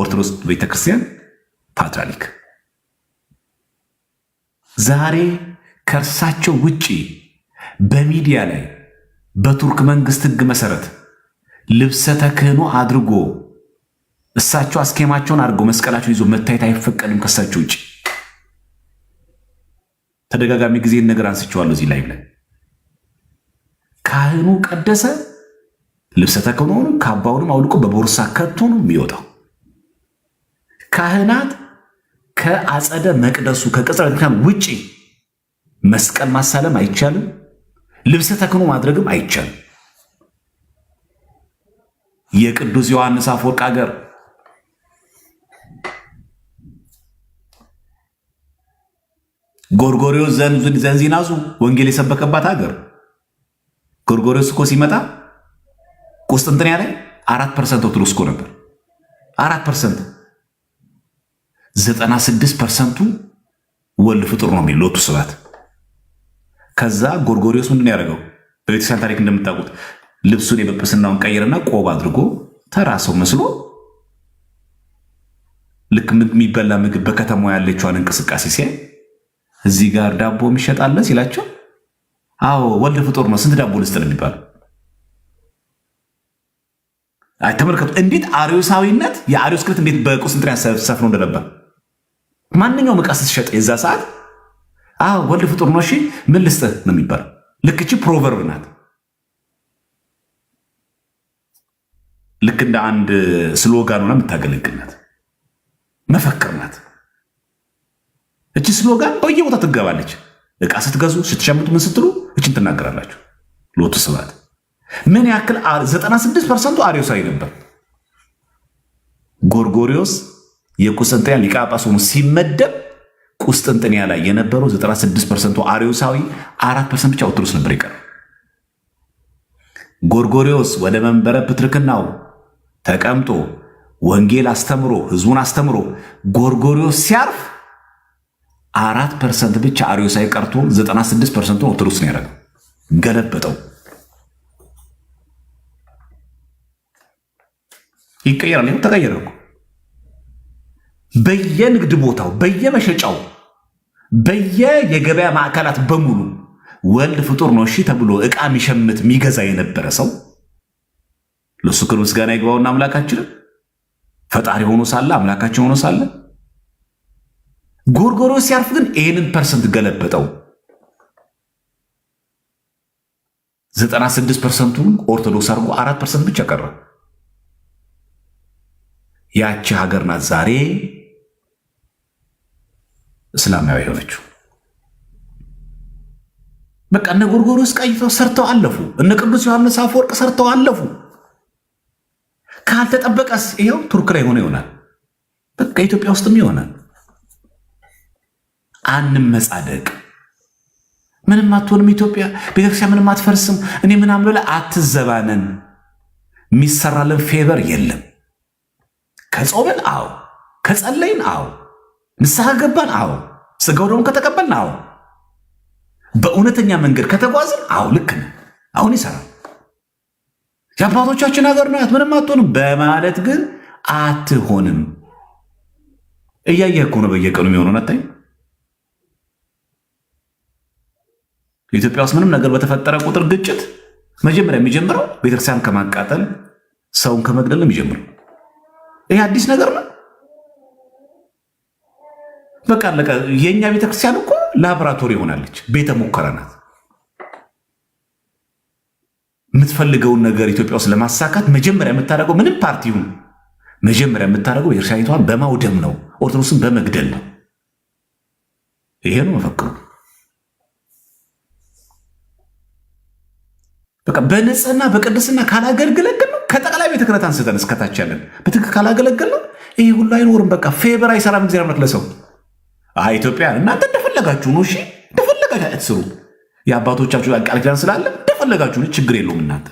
ኦርቶዶክስ ቤተክርስቲያን ፓትርያርክ። ዛሬ ከእርሳቸው ውጪ በሚዲያ ላይ በቱርክ መንግስት ህግ መሰረት ልብሰ ተክህኖ አድርጎ እሳቸው አስኬማቸውን አድርገው መስቀላቸውን ይዞ መታየት አይፈቀድም ከእሳቸው ውጭ። ተደጋጋሚ ጊዜ ነገር አንስቼዋለሁ እዚህ ላይ ካህኑ ቀደሰ፣ ልብሰ ተክህኖውንም ካባውንም አውልቆ በቦርሳ ከቶ ነው የሚወጣው። ካህናት ከአጸደ መቅደሱ ከቅጽረ ቤተክርስቲያን ውጪ መስቀል ማሳለም አይቻልም፣ ልብሰ ተክህኖ ማድረግም አይቻልም። የቅዱስ ዮሐንስ አፈወርቅ ሀገር ጎርጎሪዎስ ዘንዚናዙ ወንጌል የሰበከባት ሀገር። ጎርጎሪዎስ እኮ ሲመጣ ቁስጥንጥንያ ላይ 4% ኦርቶዶክስ እኮ ነበር። 4% 96%ቱ ወልድ ፍጡር ነው የሚል ሎቱ ስብሐት። ከዛ ጎርጎሪዎስ ምንድን ያደረገው በቤተክርስቲያን ታሪክ እንደምታውቁት ልብሱን የጵጵስናውን ቀይርና ቆብ አድርጎ ተራ ሰው መስሎ ልክ የሚበላ ምግብ በከተማ ያለችዋን እንቅስቃሴ ሲያይ እዚህ ጋር ዳቦ የሚሸጣለ ሲላቸው፣ አዎ ወልድ ፍጡር ነው፣ ስንት ዳቦ ልስጥ ነው የሚባለው። አይ ተመልከቱ እንዴት አርዮሳዊነት የአርዮስ ክህነት እንዴት በቁስጥንጥንያ ሰፍኖ እንደነበር። ማንኛውም ዕቃ ስትሸጥ የዛ ሰዓት አዎ ወልድ ፍጡር ነው፣ እሺ ምን ልስጥህ ነው የሚባለው። ልክ እቺ ፕሮቨርብ ናት። ልክ እንደ አንድ ስሎጋን ሆና የምታገለግል ናት፣ መፈክር ናት። እቺ ስሎጋን በየቦታ ትገባለች። ዕቃ ስትገዙ ስትሸምቱ ምን ስትሉ እችን ትናገራላችሁ። ሎቱ ስብሐት ምን ያክል 96%ቱ አርዮሳዊ ነበር። ጎርጎሪዎስ የቁስጥንጥንያ ሊቀ ጳጳስ ሆኖ ሲመደብ ቁስጥንጥንያ ላይ የነበረው 96%ቱ አርዮሳዊ፣ 4% ብቻ ኦርቶዶክስ ነበር ይቀር። ጎርጎሪዎስ ወደ መንበረ ፕትርክናው ተቀምጦ ወንጌል አስተምሮ ህዝቡን አስተምሮ ጎርጎሪዎስ ሲያርፍ 4% ብቻ አርዮሳዊ ቀርቶ 96%ቱን ኦርቶዶክስ ነው ያደረገው። ገለበጠው። ይቀየራል። ይኸው ተቀየረ እኮ በየንግድ ቦታው፣ በየመሸጫው፣ በየገበያ ማዕከላት በሙሉ ወልድ ፍጡር ነው እሺ ተብሎ ዕቃ የሚሸምት የሚገዛ የነበረ ሰው ለሱ ክብር ምስጋና ይግባውና አምላካችንን ፈጣሪ ሆኖ ሳለ አምላካችን ሆኖ ሳለ ጎርጎርዮስ ሲያርፍ ግን ይህንን ፐርሰንት ገለበጠው። 96%ቱን ኦርቶዶክስ አድርጎ 4% ብቻ ቀረ። ያቺ ሀገር ናት ዛሬ እስላማዊ የሆነችው። በቃ እነ ጎርጎርዮስ ቀይተው ሰርተው አለፉ። እነ ቅዱስ ዮሐንስ አፈወርቅ ሰርተው አለፉ። ካልተጠበቀስ ይኸው ቱርክ ላይ ሆነ ይሆናል። በቃ ኢትዮጵያ ውስጥም ይሆናል። አንመጻደቅ። ምንም አትሆንም ኢትዮጵያ፣ ቤተክርስቲያን ምንም አትፈርስም፣ እኔ ምናምን ብለህ አትዘባነን። የሚሰራልን ፌቨር የለም። ከጾምን አዎ፣ ከጸለይን አዎ፣ ንስሐ ገባን አዎ፣ ስጋው ደግሞ ከተቀበልን አዎ፣ በእውነተኛ መንገድ ከተጓዝን አዎ ልክ ነው። አሁን ይሰራል። የአባቶቻችን ሀገር ናት ምንም አትሆንም በማለት ግን አትሆንም። እያየህ እኮ ነው በየቀኑ የሚሆነው ነታይ። ኢትዮጵያ ውስጥ ምንም ነገር በተፈጠረ ቁጥር ግጭት መጀመሪያ የሚጀምረው ቤተክርስቲያን ከማቃጠል ሰውን ከመግደል ነው የሚጀምረው። ይሄ አዲስ ነገር ነው። በቃ አለቀ። የኛ ቤተክርስቲያን እኮ ላቦራቶሪ ሆናለች፣ ቤተ ሙከራ ናት። የምትፈልገውን ነገር ኢትዮጵያ ውስጥ ለማሳካት መጀመሪያ የምታደርገው ምንም ፓርቲ ይሁን መጀመሪያ የምታደርገው ቤተክርስቲያኒቷን በማውደም ነው፣ ኦርቶዶክስን በመግደል ነው። ይሄ ነው መፈክሩ። በቃ በንጽህና በቅድስና ካላገለገልን ነው ከጠቅላይ ቤተ ክህነት አንስተን እስከታች ያለን በትክክል ካላገለገልን ነው ይሄ ሁሉ አይኖርም። በቃ ፌቨር አይሰራም። እግዚአብሔር አምላክ ለሰው ኢትዮጵያ እናንተ እንደፈለጋችሁ ነው፣ እሺ እንደፈለጋችሁ አትስሩ። የአባቶቻችሁ ቃል ኪዳን ስላለ እንደፈለጋችሁ ነው፣ ችግር የለውም። እናንተ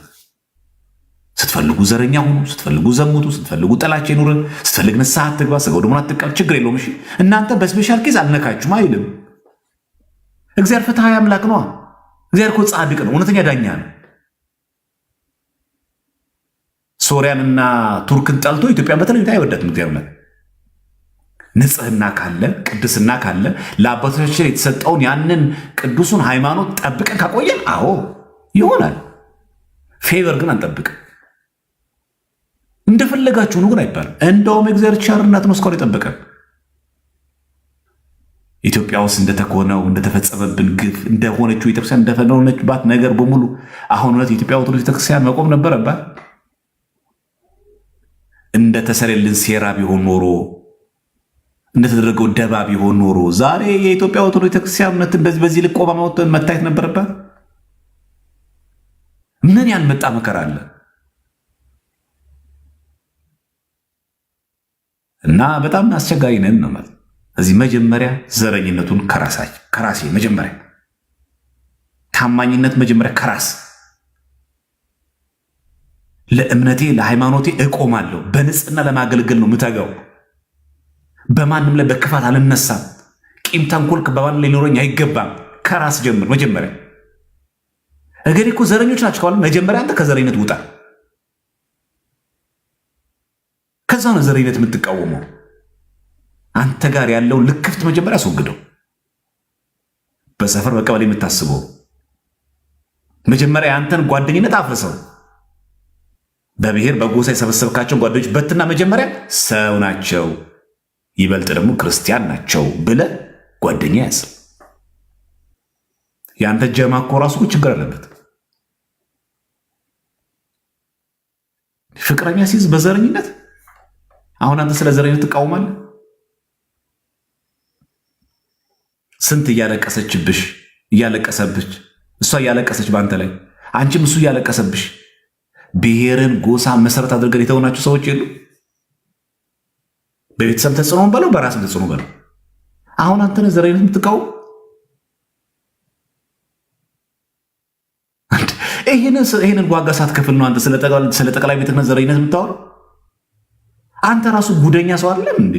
ስትፈልጉ ዘረኛ ሁኑ፣ ስትፈልጉ ዘሙቱ፣ ስትፈልጉ ጥላቻ ይኑር፣ ስትፈልግ ንስሐ አትግባ፣ ስጋው ደግሞ አትቀበል፣ ችግር የለውም። እሺ እናንተ በስፔሻል ኬዝ አልነካችሁም አይልም። እግዚአብሔር ፍትሐዊ አምላክ ነው። እግዚአብሔር እኮ ጻድቅ ነው፣ እውነተኛ ዳኛ ነው። ሶሪያንና ቱርክን ጠልቶ ኢትዮጵያን በተለይ አይወዳትም። እግዚአብሔር ንጽህና ካለ ቅድስና ካለ ለአባቶቻችን የተሰጠውን ያንን ቅዱሱን ሃይማኖት ጠብቀን ካቆየን አዎ ይሆናል። ፌቨር ግን አንጠብቅም። እንደፈለጋችሁ ነው ግን አይባልም። እንደውም እግዚአብሔር ቸርነት ነው እስካሁን የጠበቀን። ኢትዮጵያ ውስጥ እንደተኮነው እንደተፈጸመብን ግፍ እንደሆነችው ቤተክርስቲያን እንደሆነችባት ነገር በሙሉ አሁን እውነት የኢትዮጵያ ኦርቶዶክስ ቤተክርስቲያን መቆም ነበረባት። እንደተሰረልን ሴራ ቢሆን ኖሮ እንደተደረገው ደባ ቢሆን ኖሮ ዛሬ የኢትዮጵያ ኦርቶዶክስ ቤተክርስቲያን እንደዚህ በዚህ ልክ ቆማ መታየት ነበረባት። ምን ያልመጣ መከራ አለ እና በጣም አስቸጋሪ ነን ነው ማለት። እዚህ መጀመሪያ ዘረኝነቱን ከራሴ መጀመሪያ ታማኝነት መጀመሪያ ከራስ ለእምነቴ ለሃይማኖቴ እቆማለሁ። በንጽህና ለማገልገል ነው ምተጋው። በማንም ላይ በክፋት አልነሳም። ቂም ተንኮል በማንም ላይ ሊኖረኝ አይገባም። ከራስ ጀምር መጀመሪያ። እገሌ እኮ ዘረኞች ናቸው ካለ መጀመሪያ አንተ ከዘረኝነት ውጣ። ከዛ ነው ዘረኝነት የምትቃወመው። አንተ ጋር ያለውን ልክፍት መጀመሪያ አስወግደው። በሰፈር በቀበሌ የምታስበው መጀመሪያ አንተን ጓደኝነት አፍርሰው። በብሔር በጎሳ የሰበሰብካቸውን ጓደኞች በትና መጀመሪያ ሰው ናቸው ይበልጥ ደግሞ ክርስቲያን ናቸው ብለ ጓደኛ ያዝ። የአንተ ጀማ እኮ ራሱ ችግር አለበት። ፍቅረኛ ሲይዝ በዘረኝነት አሁን አንተ ስለ ዘረኝነት ትቃወማለህ? ስንት እያለቀሰችብሽ እያለቀሰብሽ እሷ እያለቀሰች በአንተ ላይ አንቺም እሱ እያለቀሰብሽ ብሔርን ጎሳ መሰረት አድርገን የተሆናችሁ ሰዎች የሉ? በቤተሰብ ተጽዕኖ በለው በራስ ተጽዕኖ በለው። አሁን አንተ ነህ ዘረኝነት የምትቃወም? ይህንን ዋጋ ሳትከፍል ነው አንተ ስለ ጠቅላይ ቤተ ክህነት ዘረኝነት የምታወራው? አንተ ራሱ ጉደኛ ሰው አይደለም እንዴ?